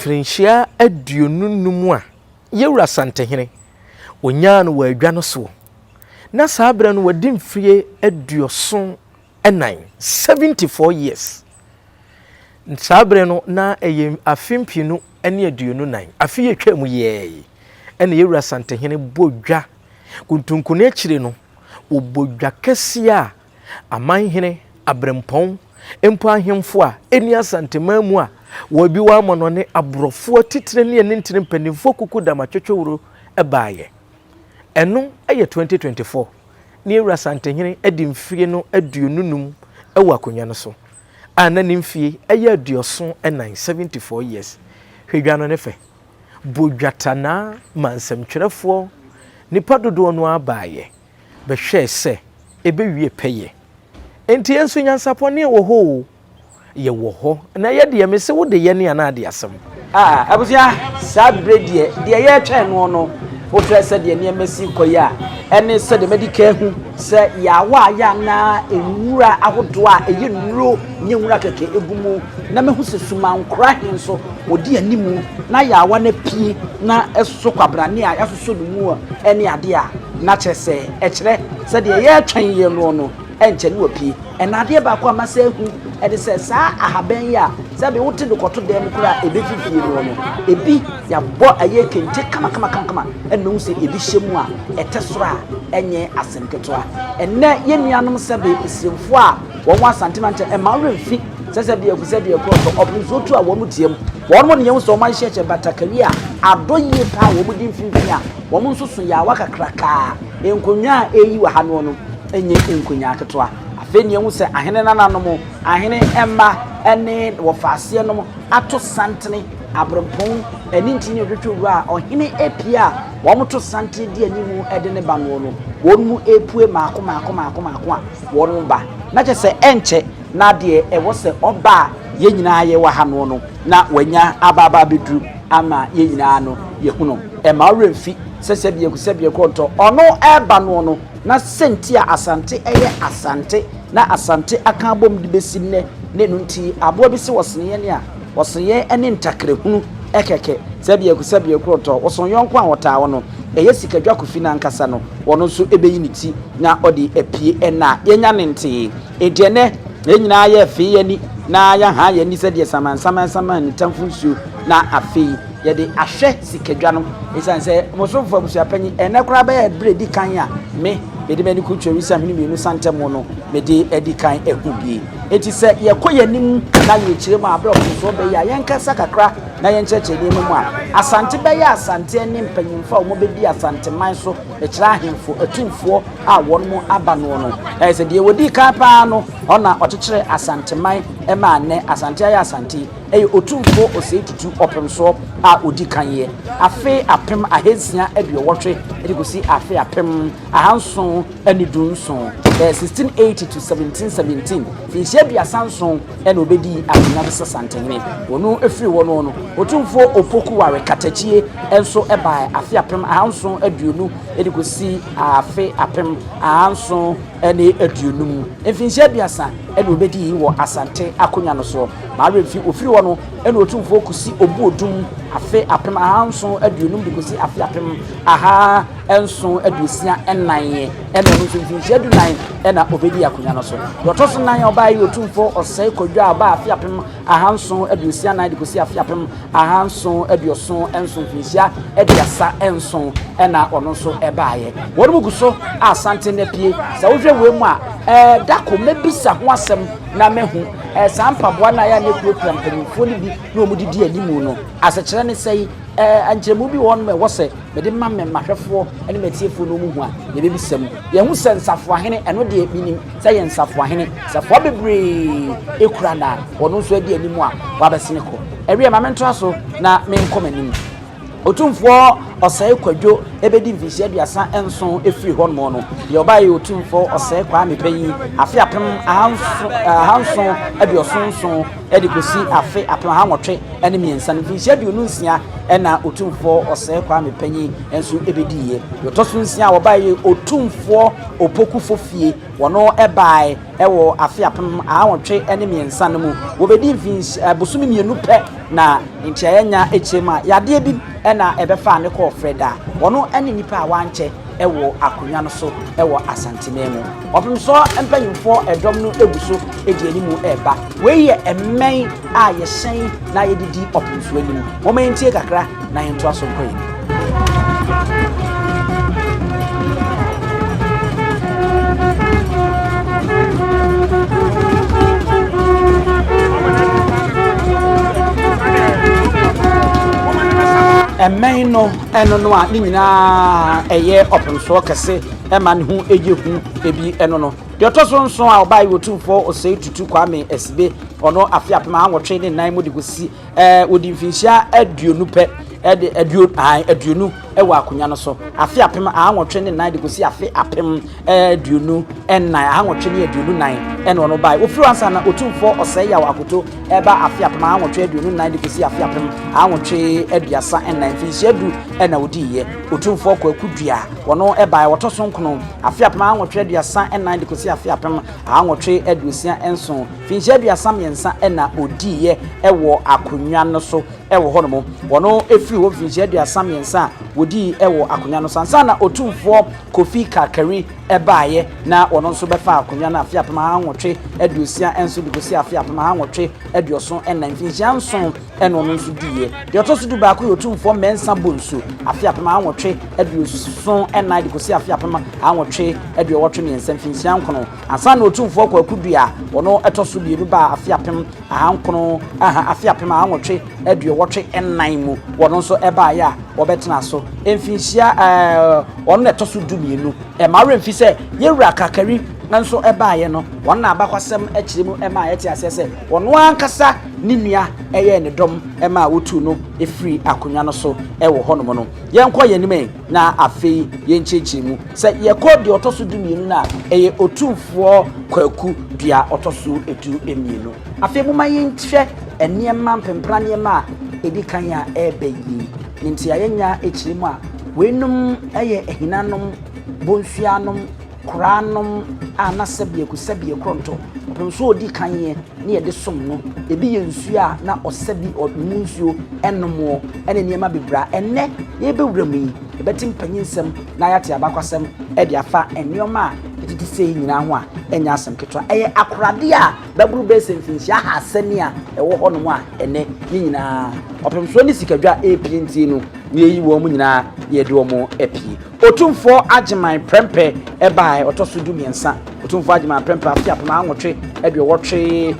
Speaker 1: mfrenhyia aduonu num a yewura Asantehene onyaa no wadwa no so na saabra no wadi mfrie aduoson enan 74 years saabra no na afimpinu ene aduonu nan afi yetwam ye ene yewura Asantehene bodwa kuntunkune akire no obodwa kese a amanhene abrempon empo ahemfo a eni Asantemamu a wabi wa mono ne abrofo titire ne ntire mpanimfo kuku damatwetwewuro ebaaye eno eye 2024 ne yewura Asantehene edi mfie no aduonunum ewa akonwa no so ana ne mfie eye aduoson enan 74 years hwedwa no ne fe bodwatana mansamtwerefo nipa dodo no abaaye behwe se ebewie peye enti enso Nyansapo ne wo ho ye wo ho na ye de me se wo de ye ne ana de asem
Speaker 7: abusia sabredi de ye twen no o trese de ne mesi koya ene se de medical hu se yawa ya na enwura ahodo a eye nuro nye nwura keke egumu na mehu se suma nkra henso odi animu na yawa na pie na eso kwabrane a yasoso numu ene ade a na chese ekire se de ye twen ye no enche ni opi enade ba kwa masa hu ede se sa ahaban ya se be wote de koto dem kura ebe fifie no ebi ya bo aye kente kama enu se ebi hyemu a etesoro a enye asemketo enne ye nuanom se be esimfo a wo Asantehene e ma remfi se be akusa be ko to obunzo tu a wo mutiem wo mo ne yem so man hyeche batakali a adoye pa wo mudi mfimfini a wo mo nsoso ya wakakraka enkonwa eyi wa ha no enye enkonya aketwa afeni ehu se ahene nananom ahene emma ene wo faase no ato santene abrempon eni ntini odwetwu a ohene Appiah wo moto santene di animu ede ne ba no no wonmu epue maako a wonu ba na che se enche na de ewo se oba ye nyina ye wa ha no na wanya ababa bedru ama ye nyina no ye hunu e ma remfi sesebie konto ono eba no na senti a Asante eye Asante na Asante aka abom de besinne ne nunti abo bi se wosene ne a woseye ene ntakrehunu ekeke sebie konto woson yonko a wota wono eye sikadwa kofi na nkasa no wono so ebeyi niti na odi epie ena yenya ne nti ediene enyina ye fe yani na ya ha yani sede saman ni tamfunsu na afei yede ahwe sikadwa no esanse mosofo abusuapanyi ene kora ba ya bredi kan a me ede bani ku twewisa hini mienu santemo no mede edi kan ehubie enti se ye koyanim na ye kire ma abro so be ya yenkasa kakra na yencheche ni mu a Asante be ya Asante ne mpanyimfa o mo be di Asante man so e kire ahemfo Otumfuo a won mo aba no se de wodi kan pa no ona okyekire Asante man e ma ne Asante ya Asante e Otumfuo Osei Tutu opem so a odi kan ye afe apem ahensia aduowotwe e go si afe apem ahanson ani dunson 1680 to 1717 finhye bia sanson ena obedi akina be Asantehene wonu efiri wono no Otumfuo opoku ware katachie enso eba afe apem ahanson aduonu e go si afe apem ahanson ene aduonu finhye bia san ena obedi wo Asante akonya no so ma refi ofiri wono ena Otumfuo kusi obuodum afe apem ahanson aduonu de go si afe apem aha enso adusia enan ena no so finhye adunan ena obedi akonya no so yotoso nan oba yi Otumfuo Osei kodwa aba afi apem ahanson adusia nan de ko si afi apem ahanson aduoson enso finhia ediasa enso ena ono so ebaaye wonu guso Asante ne pie sa wohwe wemu a dako mebisa ho asem na mehu sampaboa na ya ne kura mpanyimfo ni bi na omudidi animu no asechire ne sei anjemu bi won me wose me de mamme mahwefo ene metiefo no mu hu a ye be bisam ye hu sensafo ahene eno de binim se ye nsafo ahene safo bebre ekura na wono so adi animu a wabesene ko ewie ma mentro so na me nkomanim Otumfuo Osei Kwadwo ebedi mfisi aduasa enso efiri hɔ no no ye obaye Otumfuo Osei kwa mepanyi afi apem ahanso aduosonso edikosi afi apem ahanwotwe ene miensa mfisi aduonu nsia ena Otumfuo Osei kwa mepanyi enso ebedi ye yotoso nsia obaye Otumfuo opokufo fie wono ebae ewo afi apem ahanwotwe ene miensa no mu obedi mfisi bosumi mienu pe na ntiayenya echema yade bi ena ebefa ne ko Freda wono ene nipa a wanche ewo akonya no so ewo Asantehene mu opem so empanyimfo edom no eguso edi animu eba we ye emmen a ye hyen na ye didi opem so animu mo mentie kakra na ye nto aso koyi emmen no eno no a ni nyina eye opemso kese ema ne hu eje hu ebi eno no de otoso nso a obai Otumfuo Osei Tutu kwame esibe ono afi apema anwotwe ne nan mu de gosi odi mfinhia aduonu pe aduonu ewa akonya no so afi apema anwotwe ne nan de gosi afi apem aduonu ennan anwotwe ne aduonu nan eno no bai ofiri ansa na Otumfuo Osei ya wakoto eba afi apema anwotwe aduonu nan de gosi afi apem anwotwe aduasa ennan mfinhia du ena odiye Otumfuo kwakudua wono eba wotoso nkono afi apema anwotwe aduasa ennan de gosi afi apem anwotwe aduosia enso mfinhia aduasa miensa ena odiye ewo akonya no so ewo hono wono efiri wo mfinhia aduasa miensa wodi ewo akonya no sansa na Otumfuo Kofi Kakari ebaye na wono nso befa akonya na afi apema anwotwe aduosia enso de gosi afi apema anwotwe aduoso ennan mfinhia nso ena wono nso diye de otoso du ba ko Otumfuo mensa bonsu afi apema anwotwe aduoso ennan de gosi afi apema anwotwe aduowotwe miensa mfinhia nkono ansa na Otumfuo kwakudua wono etoso bienu ba afi apem ahankono afi apema anwotwe aduowotwe ennan mu wono nso ebaye a wobetena so mfinhia wono etoso du bienu mare mfise yewura Kakari nanso ebaye no wonna abakwasem akiremu ema yeti asese wono ankasa ninua eye ne dom ema wotu no efiri akonya no so ewo hono no yenko yenime na afei yenchechemu se yekodi otoso du mienu na eye Otumfuo kwaku dua otoso etu emienu afei mu mayentwe eniema mpempra niema edikan ya ebeyi ntia yenya ekiremu a wenum eye ehinanom bonsuanom Kuranum anasabie kusabie kronto opemso odi kanye ne yede som no ebi yensu a na osabi odmunsuo enmo ene niema bebra enne ye bewuramu ebetim panyinsem na yate abakwasem e de afa enioma etiti sei nyina ho a enya asem ketwa eye akorade a baburu besen finhia ha asani a ewo hono a ene ni nyina opemso ni sikadwa epinti no yeyi wo mu nyina yede wo mu epie Otumfuo Ajiman Prempe ebae otoso du miensa Otumfuo Ajiman Prempe afi apema anwotwe aduowotwe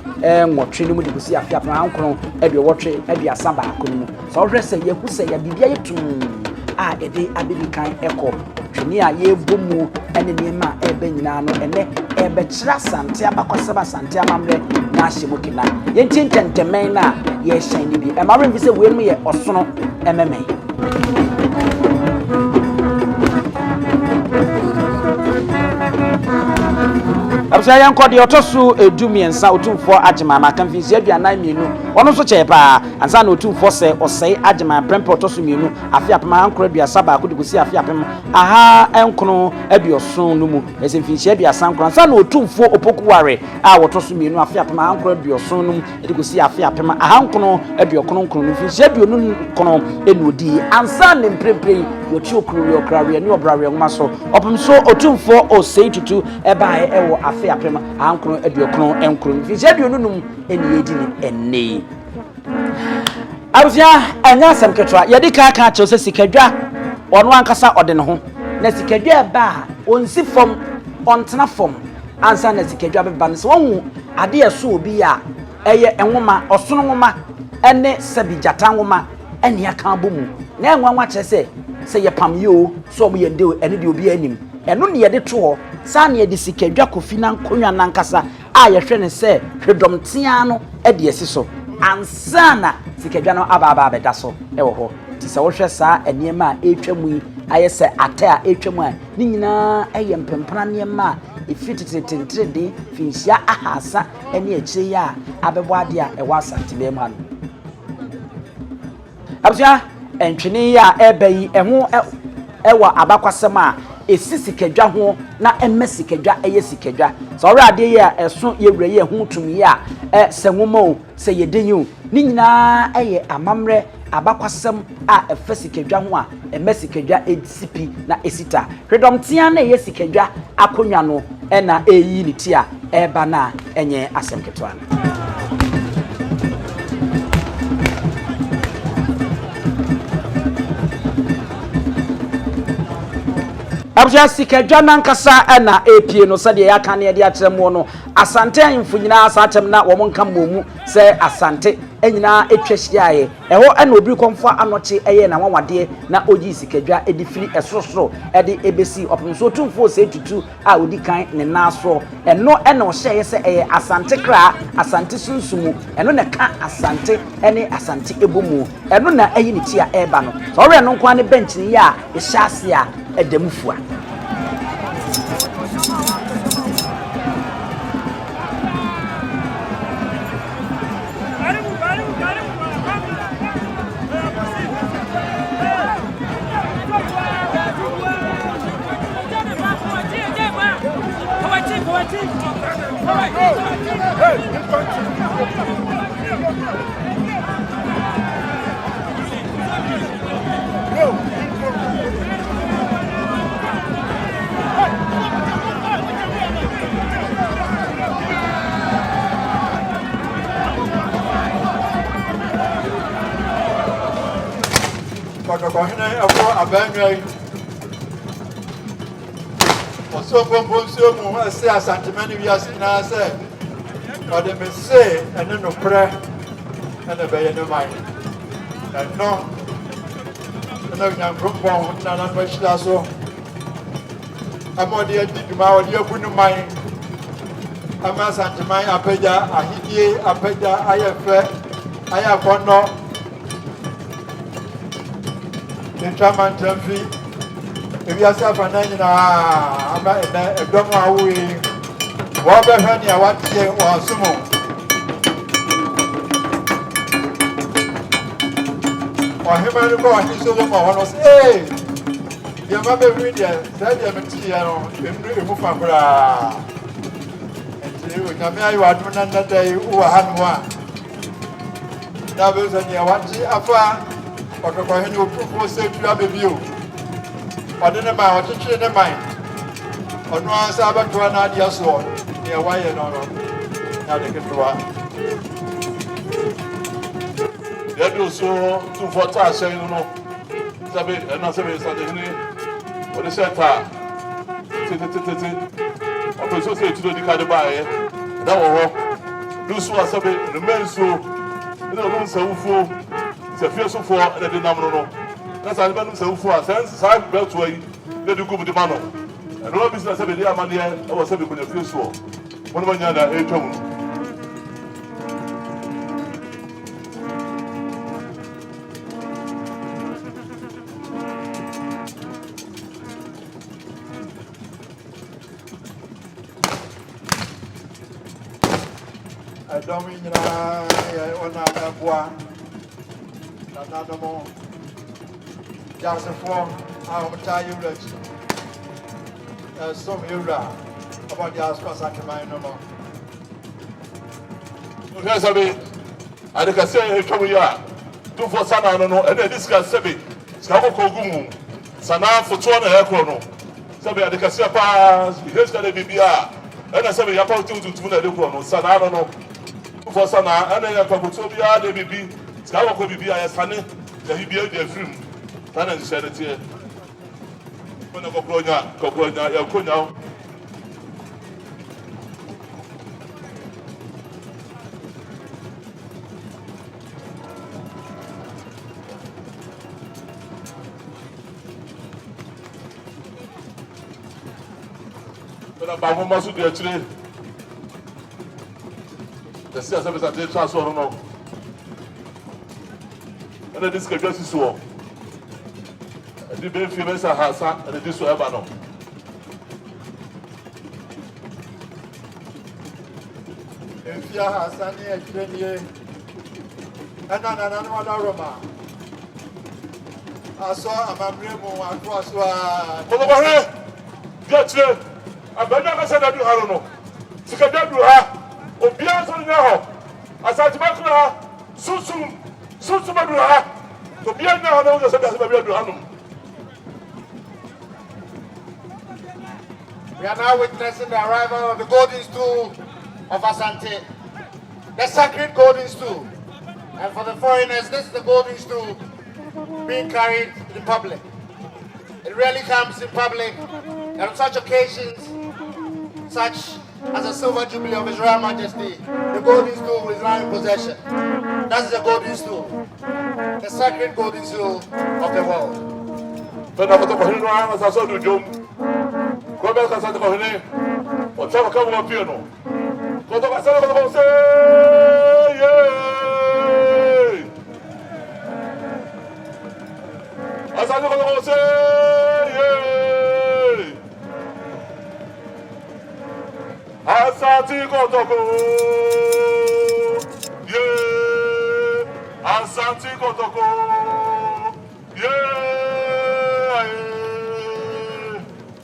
Speaker 7: nwotwe no mu dikosi afi apema ankono aduowotwe aduasa ba akono so hwese yehuse ya bibia yetum a ede abibikan eko twini a yebomu ene niema ebe nyina no ene ebe kira sante abakwasaba sante amamre na ahyemokina yentintentemen na ye hyan ni bi emare mfise wenu ye osono ememe abisa yanko de otoso edumiensa Otumfuo Ajiman makamfisi aduanan mienu ono so chepa ansa na Otumfuo se Osei Ajiman Prempe otoso mienu afi apema ankoro aduasa ba ko de gosi afi apema aha enkono aduoson no mu esemfisi aduasa ankoro ansa na Otumfuo opokuware a wotoso mienu afi apema ankoro aduoson no mu de gosi afi apema aha enkono aduokono nkono no fisi aduonu kono enodi ansa na mprempre yochi okuru okrare ni obrare ngma so opemso Otumfuo Osei Tutu ebae ewo afi apema ankro aduokono enkro mfisi aduonunum eni yedini enne awusia anya semketwa yedi ka chose sikadwa ono ankasa ode ne ho na sikadwa eba onsi fom ontena fom ansa na sikadwa beba ne so won ade eso obi a eye enwoma osono nwoma ene sabijata nwoma ene aka bomu na enwanwa kyerese se ye pam yo so mo yende ene de obi anim eno ne yede to sa ne yede sikadwa kofi na nkonwa nankasa a ye hwe ne se hwedomtea no e de esi so ansana sikadwa no aba beda so e wo ho ti sɛ wohwɛ saa nneɛma a ɛtwa mu yi ayɛ sɛ ate a ɛtwa mu a ne nyinaa ɛyɛ mpempena nneɛma a ɛfiri tetetentrede finhyia ahasa ne akyire yi a abɛbɔ adeɛ a ɛwɔ Asante bɛɛ mu ha no abusua ntwene yi a ɛbɛ yi ɛho ɛwɔ abakwasɛm a esi sikadwa ho na ɛmɛ sikadwa ɛyɛ sikadwa sɛ ɔwɔ adeɛ yi a ɛso yɛwura yi ɛho tum yi a sɛ nwoma o sɛ yɛden yi o ne nyinaa ɛyɛ amammerɛ abakwasɛm a ɛfɛ sikadwa ho a ɛmɛ sikadwa esipi na esita hwedɔm tea na ɛyɛ sikadwa akonnwa no ɛna ɛyi ne ti a ɛba na ɛnyɛ asɛm ketewa no. Abja sikadwa nankasa na apie no sɛ deɛ yɛaka ne yɛde akyerɛ mu no Asante ahemfo nyinaa saatem na wɔn nka mmomu sɛ Asante nyinaa etwa hyiaeɛ ɛhɔ ɛna obi kɔmfo anɔkye ɛyɛ na wanwadeɛ na ogi sikadwa edi firi ɛsorosoro ɛde ebesi ɔpemso Otumfuo Osei Tutu a odi kan ne naso ɛno ɛna ɔhyɛ yɛ sɛ ɛyɛ Asante kra Asante sunsumu ɛno na ka Asante ɛne Asante ebomu ɛno na ɛyi ne ti a ɛba no sɛ ɔwɛ no nko ane bench ne yɛ a ɛhyɛ ase a ɛdamufua
Speaker 8: Kohine afọ abanwai oso bombo mu ase Asantehene wiase na se ode me se ene no pre ene be ye no mai no nyankopon na na bashira so amode adiduma ode abunu mai ama Asantehene Appiah ahidie Appiah ayefe ayakono Chairman Temfi, if you are suffering now, I'm a dumb away. What the hell, I want to say, or sumo. Or him and the boy, he's over my one was, hey, your mother read there, said the material, and move my bra. And you come here, you are doing another day, who had one. Now, there's a near one, after. Otumfuo Otumfuo say to have a view. Odene ma ochichi ne man. Onu ansa abato na dia so. Ne waye no no. Na de ketwa. Yedo so tu vota asen no. Sabe, na sabe Asantehene. Ode seta. Tete. Otumfuo say to di kade bae. Da wo ho. Du so asabe no menso. Ne no nsawufo. Se fie so for na de nam no na sa ba no se ufo a sense sa be to yi de du gum de ma no e no business e be dey amane e wo se be ko na fie so mo no nya da e twam
Speaker 2: Domina ona boa na mo just for our time rich some era about the aspects I can mind no more.
Speaker 8: Okay, sabi adeka say e twamu ya tu for sana no no e na discuss sabi ska ko gumu sana foto na e ko no sabi adeka say pa history de bibia e na sabi ya pa tutu na de ko no sana no no tu for sana e na ya pa foto bia de bibi ska ko bibia ya sane ya bibia de film sana nse de tie kona ko kronya ya konya na ba mo masu de chire the see as a transfer no na this can just so The Benfica Mesa Hasa and this will ever know.
Speaker 9: Appiah Asani Ebenezer and another Roma. I saw a Mamremo across
Speaker 8: get you. I better say that you have no. To get that you have, or beyond now. As I talk now, soon, to be now, I know that
Speaker 9: we are now witnessing the arrival of the golden stool of Asante, the sacred golden stool. And for the foreigners, this is the golden stool being carried in public. It rarely comes in public, and on such occasions, such as a silver jubilee of His Royal Majesty, the golden stool is now in possession. That's the golden stool, the sacred golden stool of the world.
Speaker 8: Asante kotoko, yeah. Asante kotoko, yeah.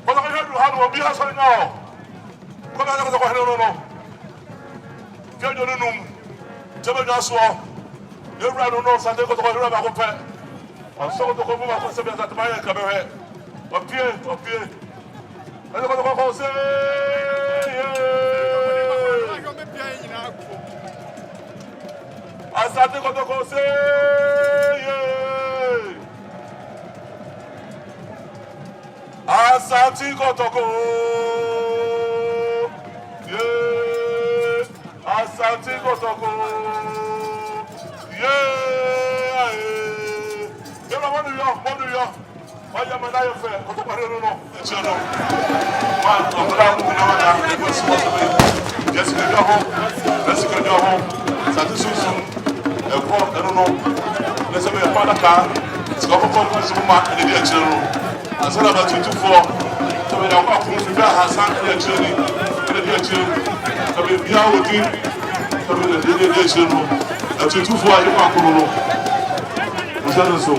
Speaker 8: Kotoko hedu hanu obi hasori now. Kotoko hedu no. Kejo nunum, jebe jaswo. Yewra no Asante kotoko hedu ba ko pe. Onso kotoko bu ba ko se be zatmaye kabewe. Opie. Ele kotoko ko se. Asante kotoko se Asante kotoko Asante kotoko Monu yo Oya manayo fe kotoko no Echono Man okura mu na wada Yes ke do ho Yes ke do ho Satisfaction I don't know. Let's say a father car. It's got a phone in the children. I said about Tutu. So we are walking to the Hassan and the children. And the children. So we are with you. So we are the children. And Tutu for you. Was that so?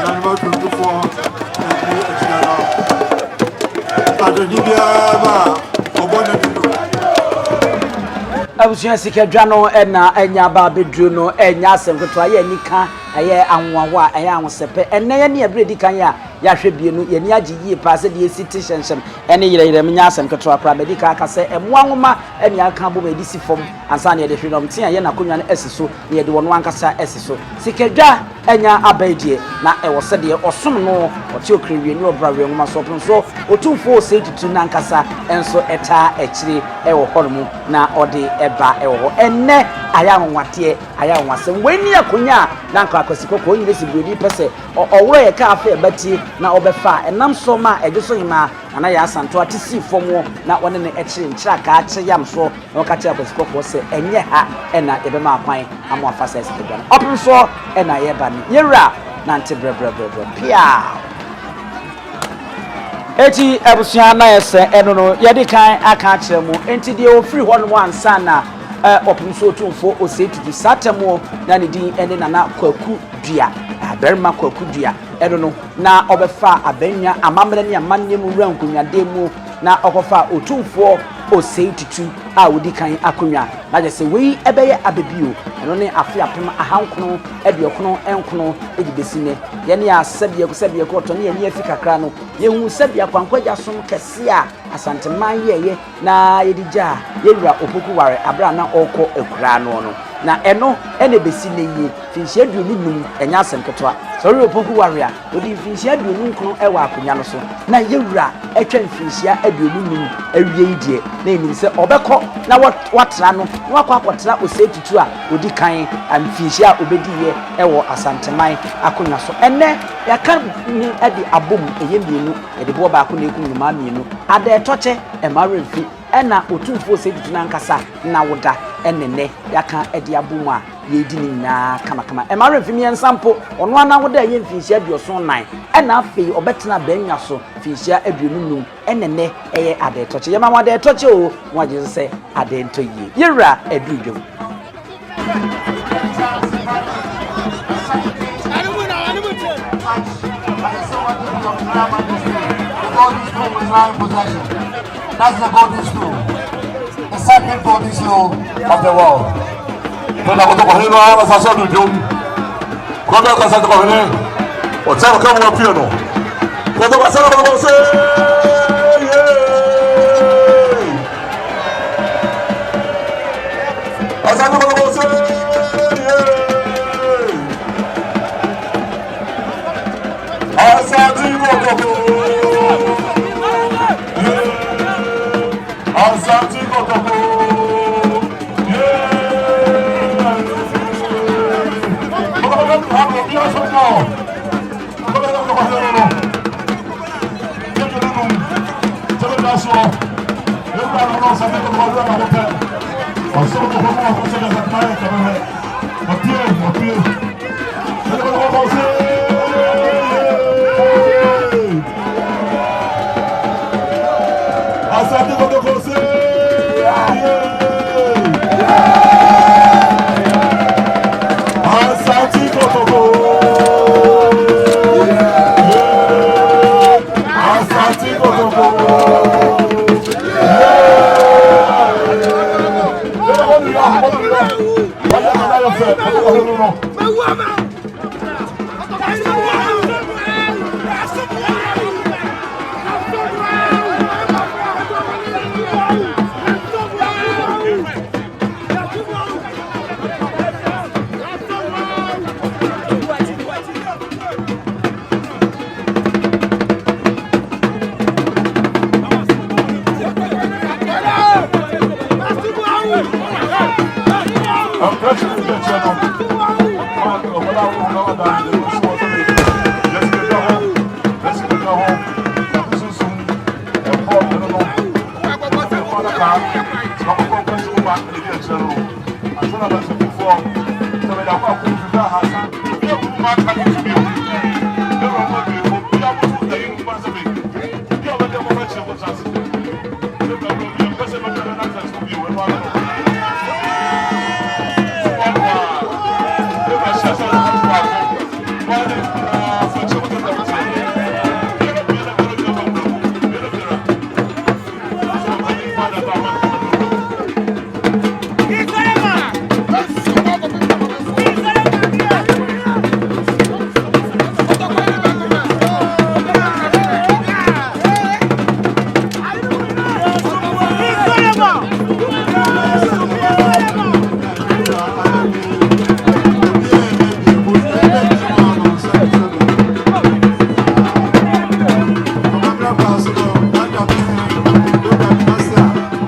Speaker 9: I'm about Tutu for
Speaker 7: Abusuya sikadwa no na anya ba bedru no enya asemkoto aye nika aye anwawa aye anwosepe enne ye ne abredi kan ya hwe bienu ye ne agiyi pa se de esi tishensham ene yire menya asemkoto akra bedi ka aka se emu anwoma ene aka bo bedi si fom ansa ne de hwe no mtia ye na konwa no esiso ne ye de wono ankasa esiso sikadwa enya abedie na ewo se de osom no ote okrewie ne obrawe nwoma so so Otumfuo Osei Tutu na ankasa enso eta ekire ewo honomu na ode eba ewo enne aya nwate aya nwasem weni akonya na nka akosiko ko nyire si bredi pese owro ye ka afa ebati na obefa enam so ma ejoso hima ana ya asanto atisi fomo na wone ne ekire nchira ka ache yam so na okache akosiko ko se enye ha ena ebema akwan amo afa se sikega opun so ena ye ba ni yewra na nte brebre pia eti abusuya na yese eno no yedi kan aka akire mu enti de ofiri ho no ansa na Otumfuo Otumfuo Osei Tutu satemo na ne din ene nana kwaku dua aberma kwaku dua eno no na obefa abanya amamre ne amanne mu wura nkonwade mu na okofa Otumfuo Osei Tutu a wodi kan akonwa na je se wei ebeye abebio eno ne Appiah pema ahankono ediokono enkono edibesine ye ne asebie ko to ne ye ne afika kra no ye hu sebia kwankwaja som kese a asanteman ye na yedija yewura opoku ware abra na oko ekura no na eno ene besine ye finhia aduonu num enya asemketwa sori opoku ware a odi finhia aduonu nkono ewa akonya no so na yewura etwa finhia aduonu num awie idie na enim se obekọ na watra no na wakwakotra Osei Tutu a odi kan amfinhia obediye ewo asanteman akonya so ene yaka ni edi abom eyemienu edi bo ba ko na ekum ma mienu ada etoche emaremfi ena Otumfuo Osei Tutu na nkasa na woda enene yaka edi abom a ye di ni na kama e ma remfi Nyansampo ono ana wo da ye mfinhia dioso nan e na afei obetena banya so finhia aduonum enene eye ade toche ye ma mo ade toche o mo je se ade nto yi yewra adudwom
Speaker 9: That's the golden stool, the second golden stool of the world.
Speaker 8: Tuna kutoka hino hapa sasa dudum. Kwamba kwa sasa kwa hino. Otaka kama wapiano. Kutoka sasa kwa Osei. Asante kwa Osei. Asante kwa Asante kwa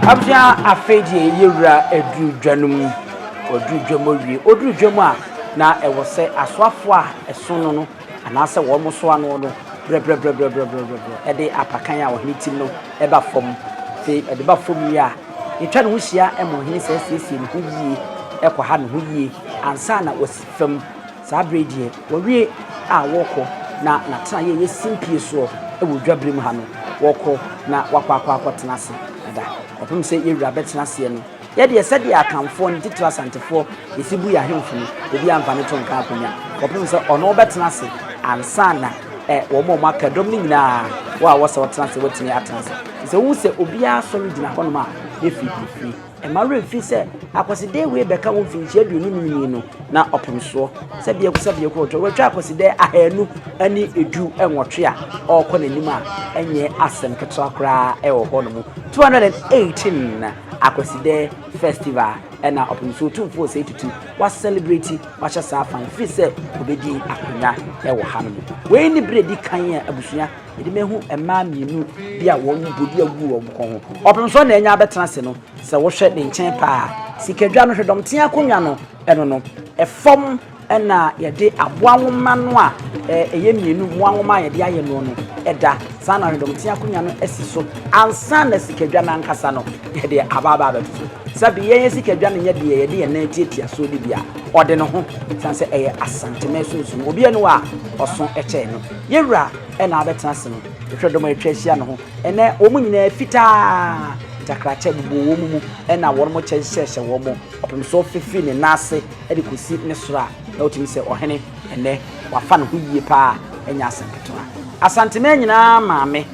Speaker 7: Appiah afeje yewra edudwanum odudwamowie odudwam na ewo se asoafo a esono no anase wo mo so ano no bre ede apakan a wo hitim no eba fom se ede ba fom wi a etwa no hia emo hini sesese ne huyie ekwa ha ne huyie ansa na wasifam sa bredie wo wie a woko na tena ye simpie so ewo dwabrem ha no woko na wakwa tenase da opem se yewra betena se no ye de se de akamfo ne titira santefo esibu ya hemfu no obi amfane to nka akonya opem se ono betena se ansa na wo mo makadom ni nyina wa wose wotena se wotini atena se wu se obi asori dina hono ma efi emare fi se akwaside we beka wo finchi aduonu no na opem so se bia ko to watwa akwaside ahanu ani edu enwotwe a okọ nanim a enye asem ketwa kra wo hono mu 218 akwaside festival ena opem so Otumfuo Osei Tutu wa celebrate wa cha sa fan fi se obedi akonya wo hanu we ni bredi kan ya abusua edi mehu ema mienu bia wo bodi agu wo ko opem so na enya betena se no se wo hwe ne nchen pa sikedwa no hwedom tia akonya no eno no efom ena yede aboa nwoma no a eye mienu mo nwoma yede aye no no eda sana hwedom tia akonya no esiso ansa na sikedwa na nkasa no yede ababa betu sabi yen sikedwa no yede na tietia so di bia ɔde no ho san sɛ ɛyɛ asanteme sunsun obi anu a ɔso ɛkyɛ no yewura ɛna abɛtena se no hwɛ dɔm atwa ahyia no ho ɛnɛ wɔn nyinaa fitaa takrakyɛ bubu wɔn mu ɛna wɔn mo kyɛ hyehyɛ wɔn mo ɔpem so fifi ne nase ɛde kosi ne soro a na otumi sɛ ɔhene ɛnɛ wafa ne ho yie paa ɛnya asɛnketewa asanteme nyinaa maame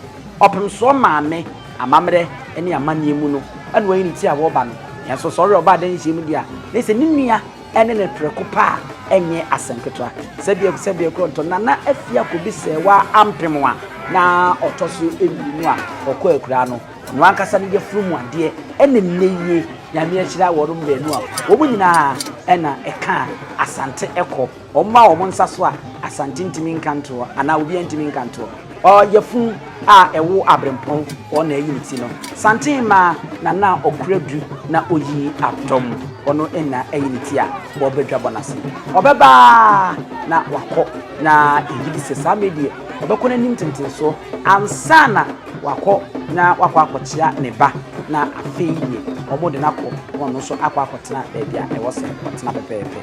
Speaker 7: ɔpem so maame amamre ɛne amanneɛ mu no ɛna wɔyi ne ti a wɔba no yɛnso sɔre ɔba adan hyɛ mu dia ne sɛ ne nua ɛne ne prɛko paa ɛnyɛ asɛnketewa sɛbia kronto nana afia kobi sɛ wa ampem a na ɔtɔ so ɛminu a ɔkɔ akura no no ankasa ne yɛfuru mu adeɛ ɛne nneyie nyame akyira wɔrom baanu a wɔn nyinaa ɛna ɛka asante ɛkɔ ɔmma wɔn nsa so a asante ntimi nkantoɔ anaa obi ntimi nkantoɔ ɔyɛfunu a ɛwo abrempɔn ɔna ayi ne ti no santen ma nana ɔkura du na oyi atɔm ɔno ɛna ayi ne ti a wɔbɛdwa bɔ n'ase ɔbɛba na wakɔ na eyi sɛ saa medie ɔbɛkɔ n'anim tenten so ansa na wakɔ na wakɔ akɔkyea ne ba na afei yie ɔmo de n'akɔ ɔno nso akɔ akɔtena baabi a ɛwɔ sɛ ɔtena pɛpɛɛpɛ.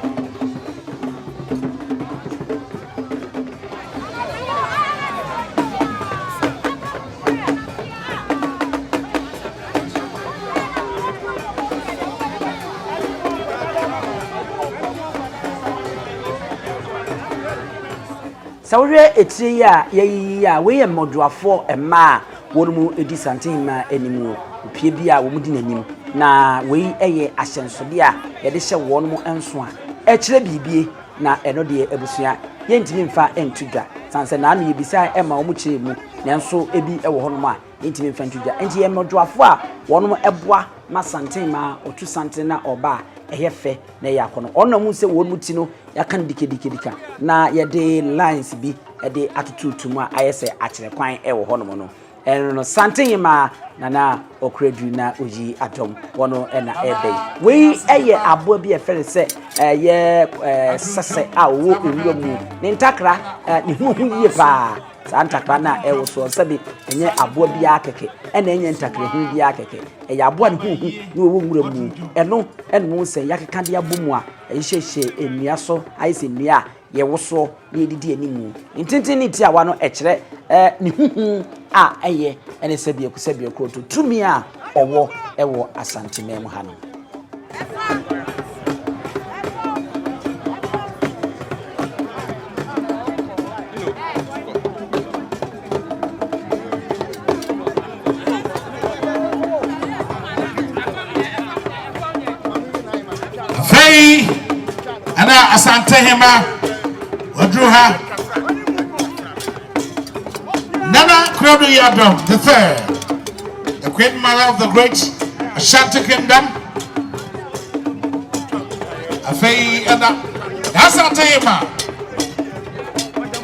Speaker 7: Sawre etiri ya yeyi ya we moduafo ema wonumu edi santin ma enimu opie bia wo mudi nanim na we eye ahyensode a ye de hye wonumu enso a ekire bibie na eno de ebusua ye ntimi mfa entudwa sanse na anu yebisa ema wo mu kire mu nanso ebi ewo honom a ntimi mfa entudwa enti ye moduafo a wonumu eboa ma santin ma otu santin na oba ehefe na yakono onamu se wonu ti no yakan dike na yede lines bi ede atututumu a ayese akire kwan ewo hono no eno santen ma na okredu na oyi adom wono ena ebe we eye abo bi efere se ye sese a wo ewura mu ne ntakra ne hu yie pa santakra na ewo so sabi enye abo bi akeke ena enye ntakra hu bi akeke eya abo ne hu ne wo nwura mu eno se yakeka de abomu a ehyehye enua so ayese nua ye woso ne didi animu ntintin ti a wa no ekire ne hu a eye ene sabia ko to tumi a owo ewo asanteme mu ha no
Speaker 9: Fei ana Asantehene Odruha Nana Krodo Yadom the third, the Queen Mother of the great Ashanti Kingdom. Afei ana Asantehene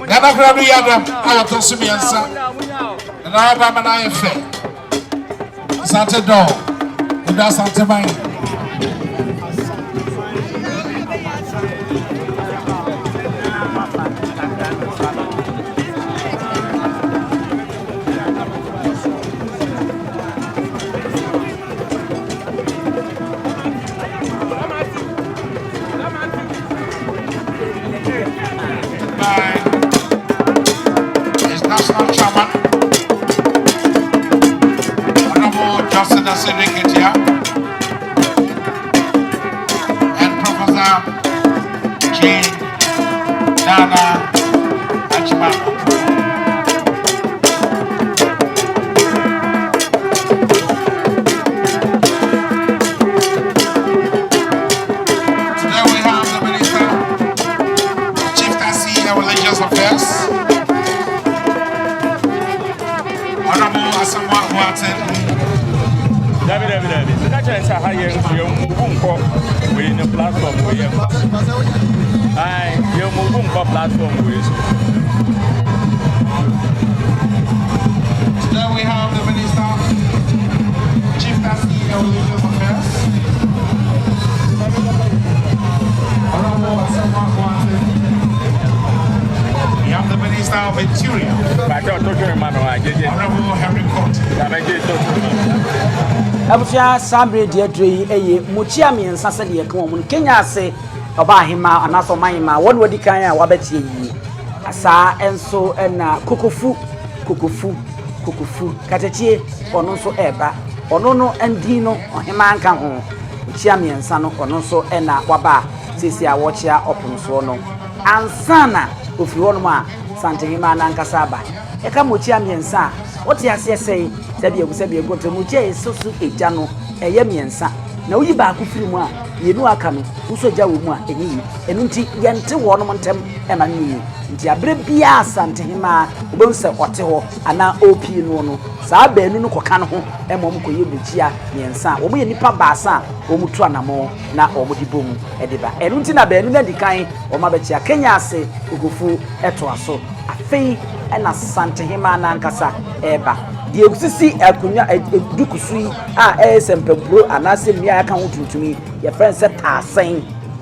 Speaker 9: Nana Krodo Yadom ayato sumiansa na aba mana yefe Asante do Oda Asantehene and Professor Jane Nana Achimano. Today we have the Minister, Chief Tassi of Religious Affairs, Honorable Asamoah Watson.
Speaker 10: David. The catcher is a higher we in the platform. You're moving for platform.
Speaker 9: Today we have the Minister, Chief Tassi of Religious Affairs, Honorable Asamoah Watson. We have the Minister of Interior, Honorable Henry Court.
Speaker 7: Appiah sabre de adrei eye mochia miensa se de kan mun Kenya se oba hima anaso manima won wadi kan a wabetie yi asa enso na kokofu katachie ono nso eba ono no andi no ohima anka ho chia miensa no ono nso na waba sisi a wochia opunso no ansana ofiri wono ma Asantehene na nkasa aba eka mochia miensa wote ase sei sabi egoto mochia esosu eja no eye miensa na uyi ba akufiri mu a yenu aka no usoja wo mu a enyi enu nti yente wo no ntem ema ni nti abre bia Asantehene obonse ote ho ana opi no saa baanu no koka no ho emom koye buchia miensa wo mu ye nipa baasa wo mu tu anamo na wo mu dibom ediba enu nti na baanu na dikan wo ma bechia Kenya ase ogofu eto aso afei ena Asantehene na nkasa eba die kusisi akunya dukusui a sempempro anase mia aka ho tuntumi ye friend say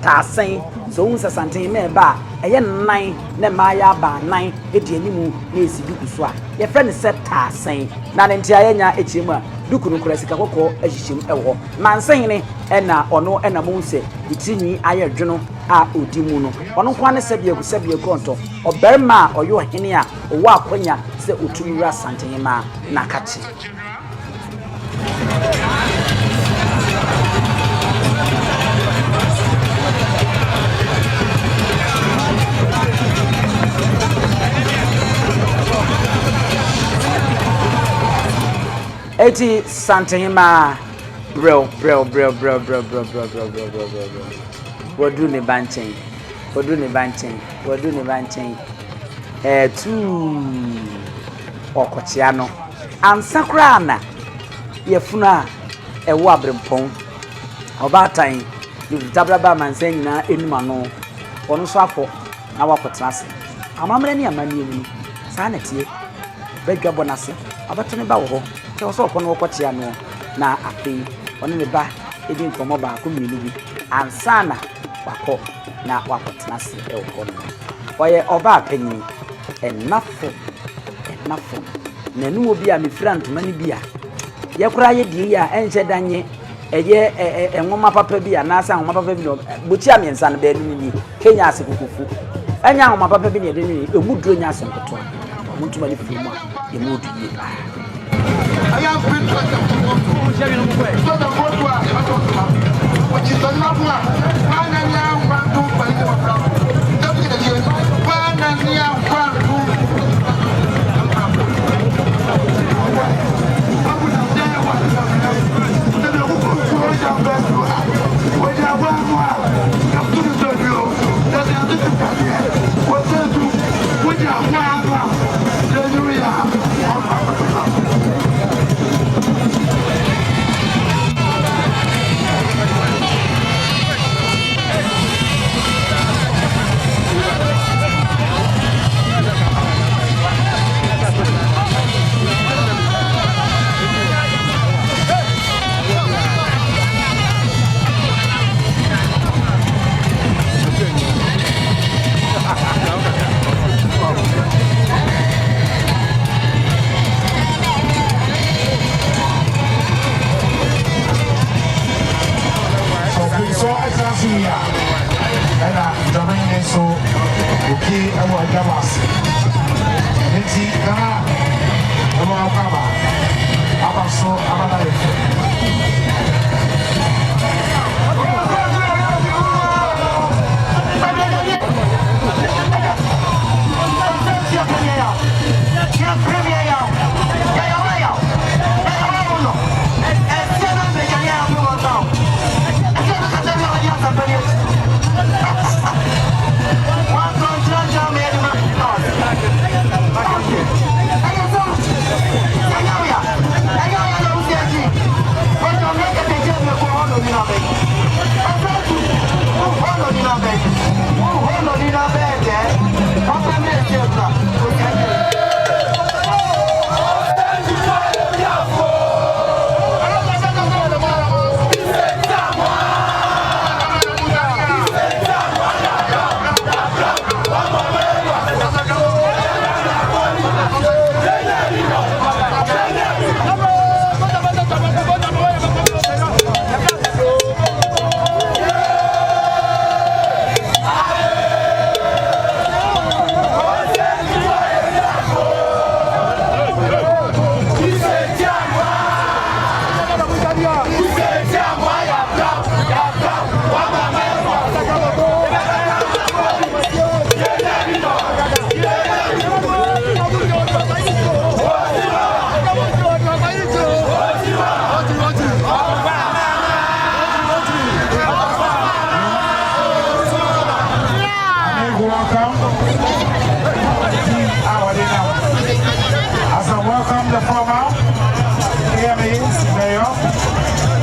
Speaker 7: tasen so unsa Asantehene ba eye nan na maya ba nan edi animu na esi dukusu a ye friend say tasen na ne ntia yenya echimu a dukunu kura sika kokko ahyihim ewo Mansehene ena ono ena mo nse itinwi aye dwono a odimu no ono kwa ne sebie konto oberma oyo hene a owo akonya se otumura Asantehene na kachi eti Asantehene bro wadu ne banchen tu okochia no ansakra na yefuna ewo abrempon obatan ni tabraba mansen nyina enuma no ono so afọ na wakotrase amamre ni amani enu sa na tie bedwa bonase abato ne ba wo ho te so okono okochia no na afi ono ne ba edi nkomo ba ko mmienu bi ansana wako na wakotrase e okono oye oba panyi enafo nanu obi a mefira ntoma ni bia ye kura ye die ya enche danye eye enwoma papa bi na asa enwoma papa bi no bochia miensa no be enu ni Kenya ase kukufu enya enwoma papa bi ne de ni emuduro nya ase nkoto muntuma ni fimu a emudu ye pa aya pinto
Speaker 11: As I welcome the former AMA Mayor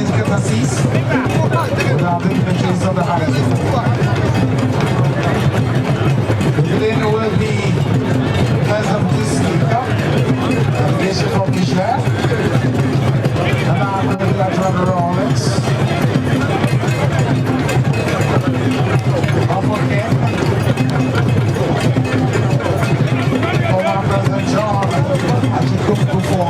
Speaker 9: exchange courtesies with our dignitaries of the holiday. Beginning will be President of the Speaker, Bishop of Michelle, and our President Rollins. Former President John Otumfuo.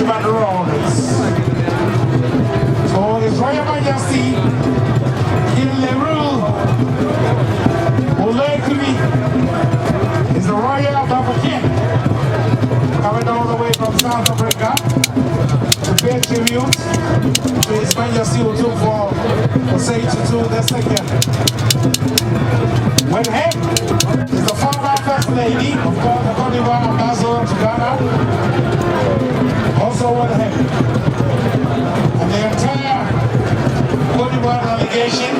Speaker 9: Benjamin Rawlings. For His Royal Majesty, King Leroux Olekumi is the Royal Baba King, coming all the way from South Africa to pay tribute to His Majesty Otumfuo Osei Tutu II. With him is the former First Lady of the Cote d'Ivoire Ambassador to Ghana, also with him. And the entire Cote d'Ivoire delegation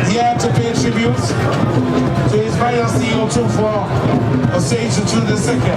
Speaker 9: here to pay tribute to His Majesty Otumfuo Osei Tutu II.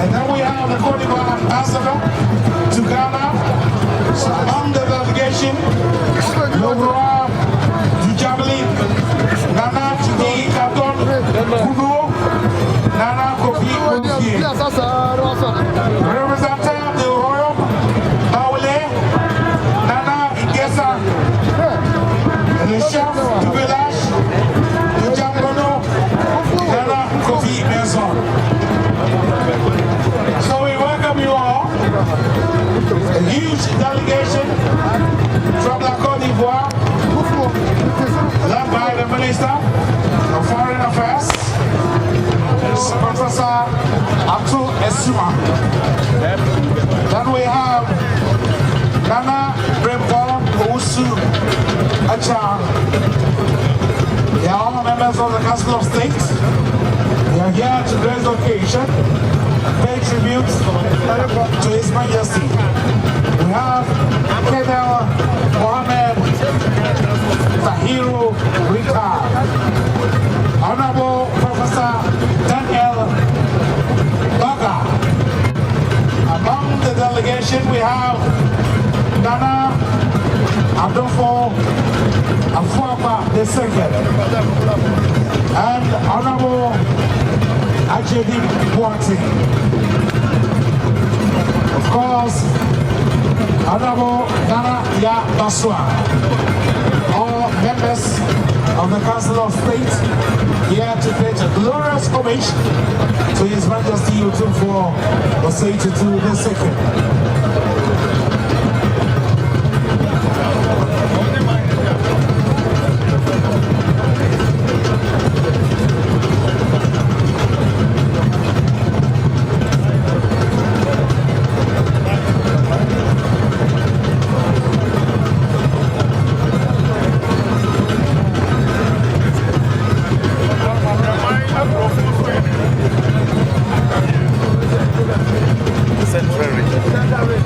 Speaker 9: And then we have the Cote d'Ivoire ambassador to Ghana. So among the delegation, Lobroa Dujabli, Nana Chidi Katon Kuno, Nana Kofi Ogie. Representative the Royal Baule, Nana Igesa, and the chef du village, Dujambono, Nana Kofi Benson. So we welcome you all, a huge delegation from the Cote d'Ivoire, led by the Minister of Foreign Affairs, Professor Atu Esuma. Then we have Nana Brembo Ousu Acha. They are all members of the Council of State. We are here to grace the occasion, pay tribute to His Majesty. We have Colonel Mohammed Tahiru Rika, Honorable Professor Daniel Baga. Among the delegation we have Nana Adolfo Afuapa II and Honorable Ajedi Boati. Of course, Honorable Nana Ya Baswa. All members of the Council of State here to pay a glorious homage to His Majesty Otumfuo Osei Tutu II.
Speaker 11: Central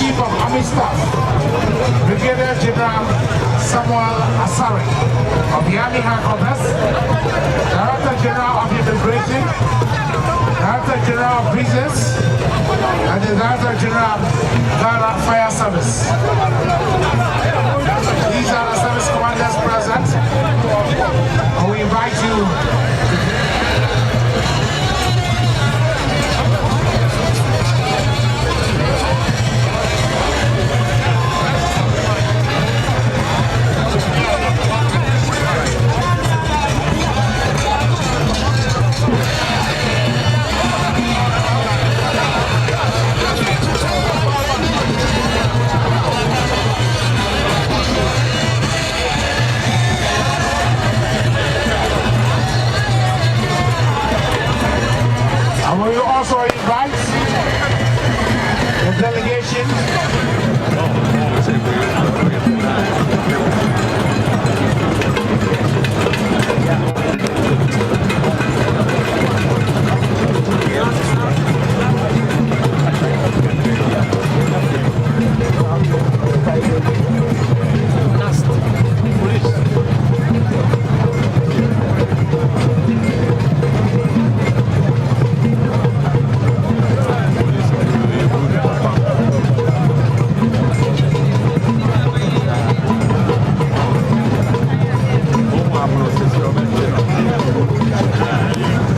Speaker 9: Chief of Army Staff, Brigadier General Samuel Asare of the Army Headquarters, Director General of Immigration, Director General of Prisons, and the Director General of Ghana Fire Service. These are the service commanders present. And we invite you and we will also invite the delegation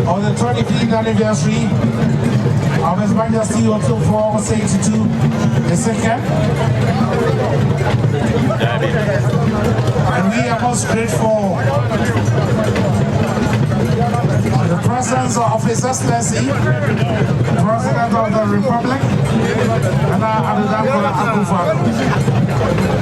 Speaker 9: on the 25th anniversary of His Majesty Otumfuo Osei Tutu II. And we are most grateful for the presence of His Excellency, the President of the Republic, and Adudambola Akufo-Addo.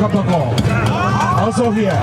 Speaker 11: Kotoko. Also here.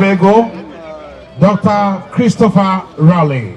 Speaker 11: Tobago, Dr. Christopher Raleigh.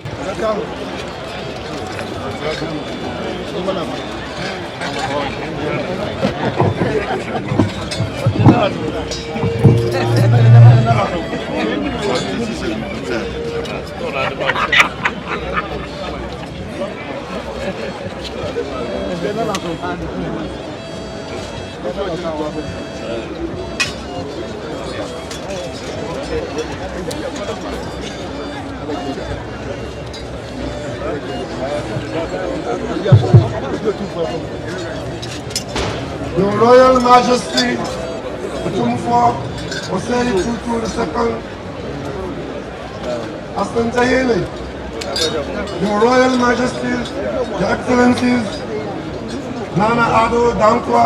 Speaker 12: Your Royal Majesty, Otumfuo, Osei Tutu II, Asantehene, Your Royal Majesties, Your Excellencies, Nana Ado Dankwa,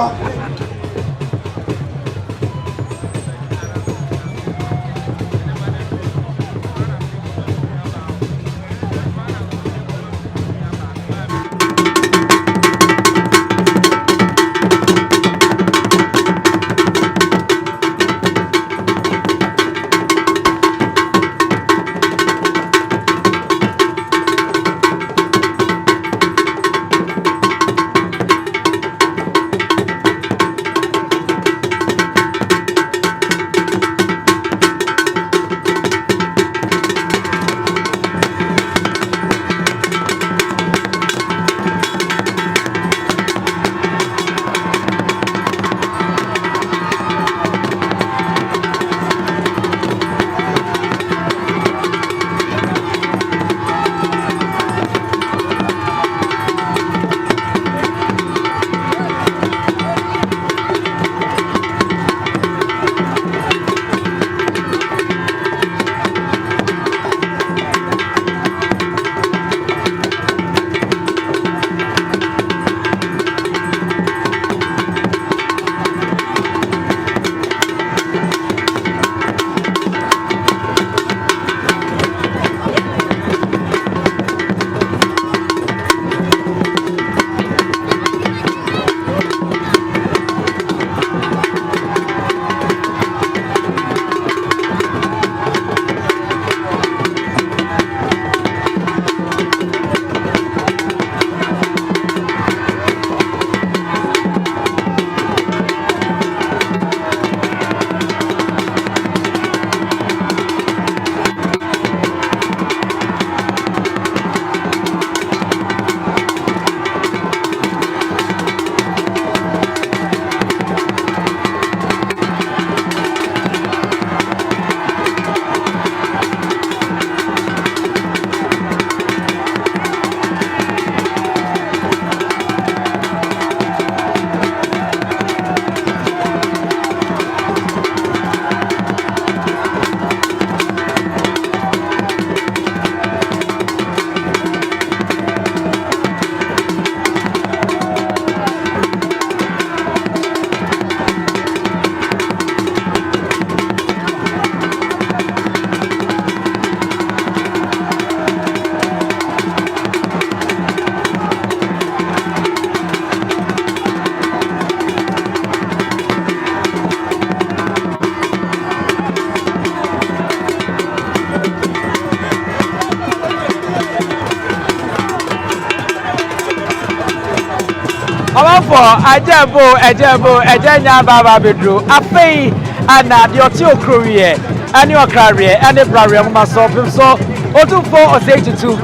Speaker 1: Ajabo ejenya baba bedru afei ana de oti okrowie ani okrawie ani brawie mo so so Otumfuo Osei Tutu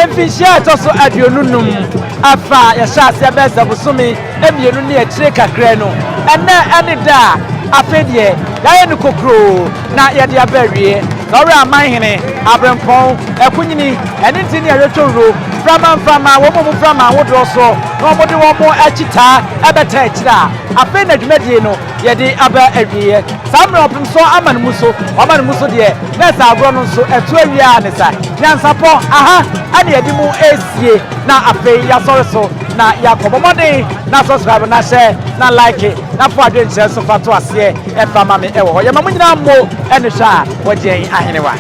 Speaker 1: emfihia toso aduonunum afa ya shase abeza busumi emienu ne akire kakra no ene ani da afei de ya ne kokro na ya de abawie ori amanhene abrempon ekunyini ene ntini ya retoro frama wo mo frama wo do so no mo de wo mo achita abeta achira afei na dwumadi no ye de aba awie samre opim so amane muso de na sa agro no so etu awia ne sa nyansapo aha ade ye di mu esie na afei ya sori so na yakobo mode na subscribe na share na like na fo adwe nche so fato ase e fama me e wo ye mamunyina mo ene hwa wo gen ahenewa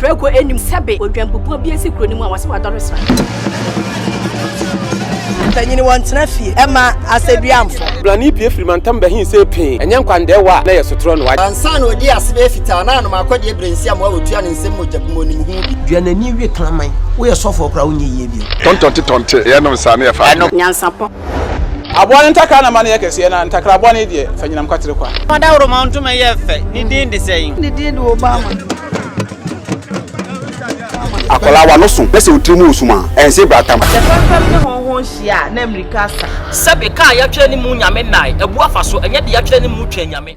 Speaker 13: Preko enim sebe odwampupu bi esi kroni mu a wase wadore sra tanyini wantena fie ema aseduamfo
Speaker 14: blani pie frimantam be hin se pin enye nkwandewa na yesotro no
Speaker 5: ansa na odi asebe fita na no makode ebrensi am awotua ne nsem mojabumo nim hu
Speaker 15: duanani wie klaman wo yesofo okra wo nyeye bi
Speaker 16: tontonte ye no nsa na ye fa
Speaker 13: nyansapo
Speaker 3: abone ntakra na mane yakese na ntakra abone de fanyinam kwatere kwa
Speaker 4: oda woro ma ntuma ye fe ni din de sei
Speaker 13: ni din de obama
Speaker 16: akola wa no so pese utrimu usuma ense bratam
Speaker 13: sefam ne honhon hia na amerika sa
Speaker 4: sebe ka ya twa ni mu nyame nai ebu afa so enye de ya twa ni mu twa nyame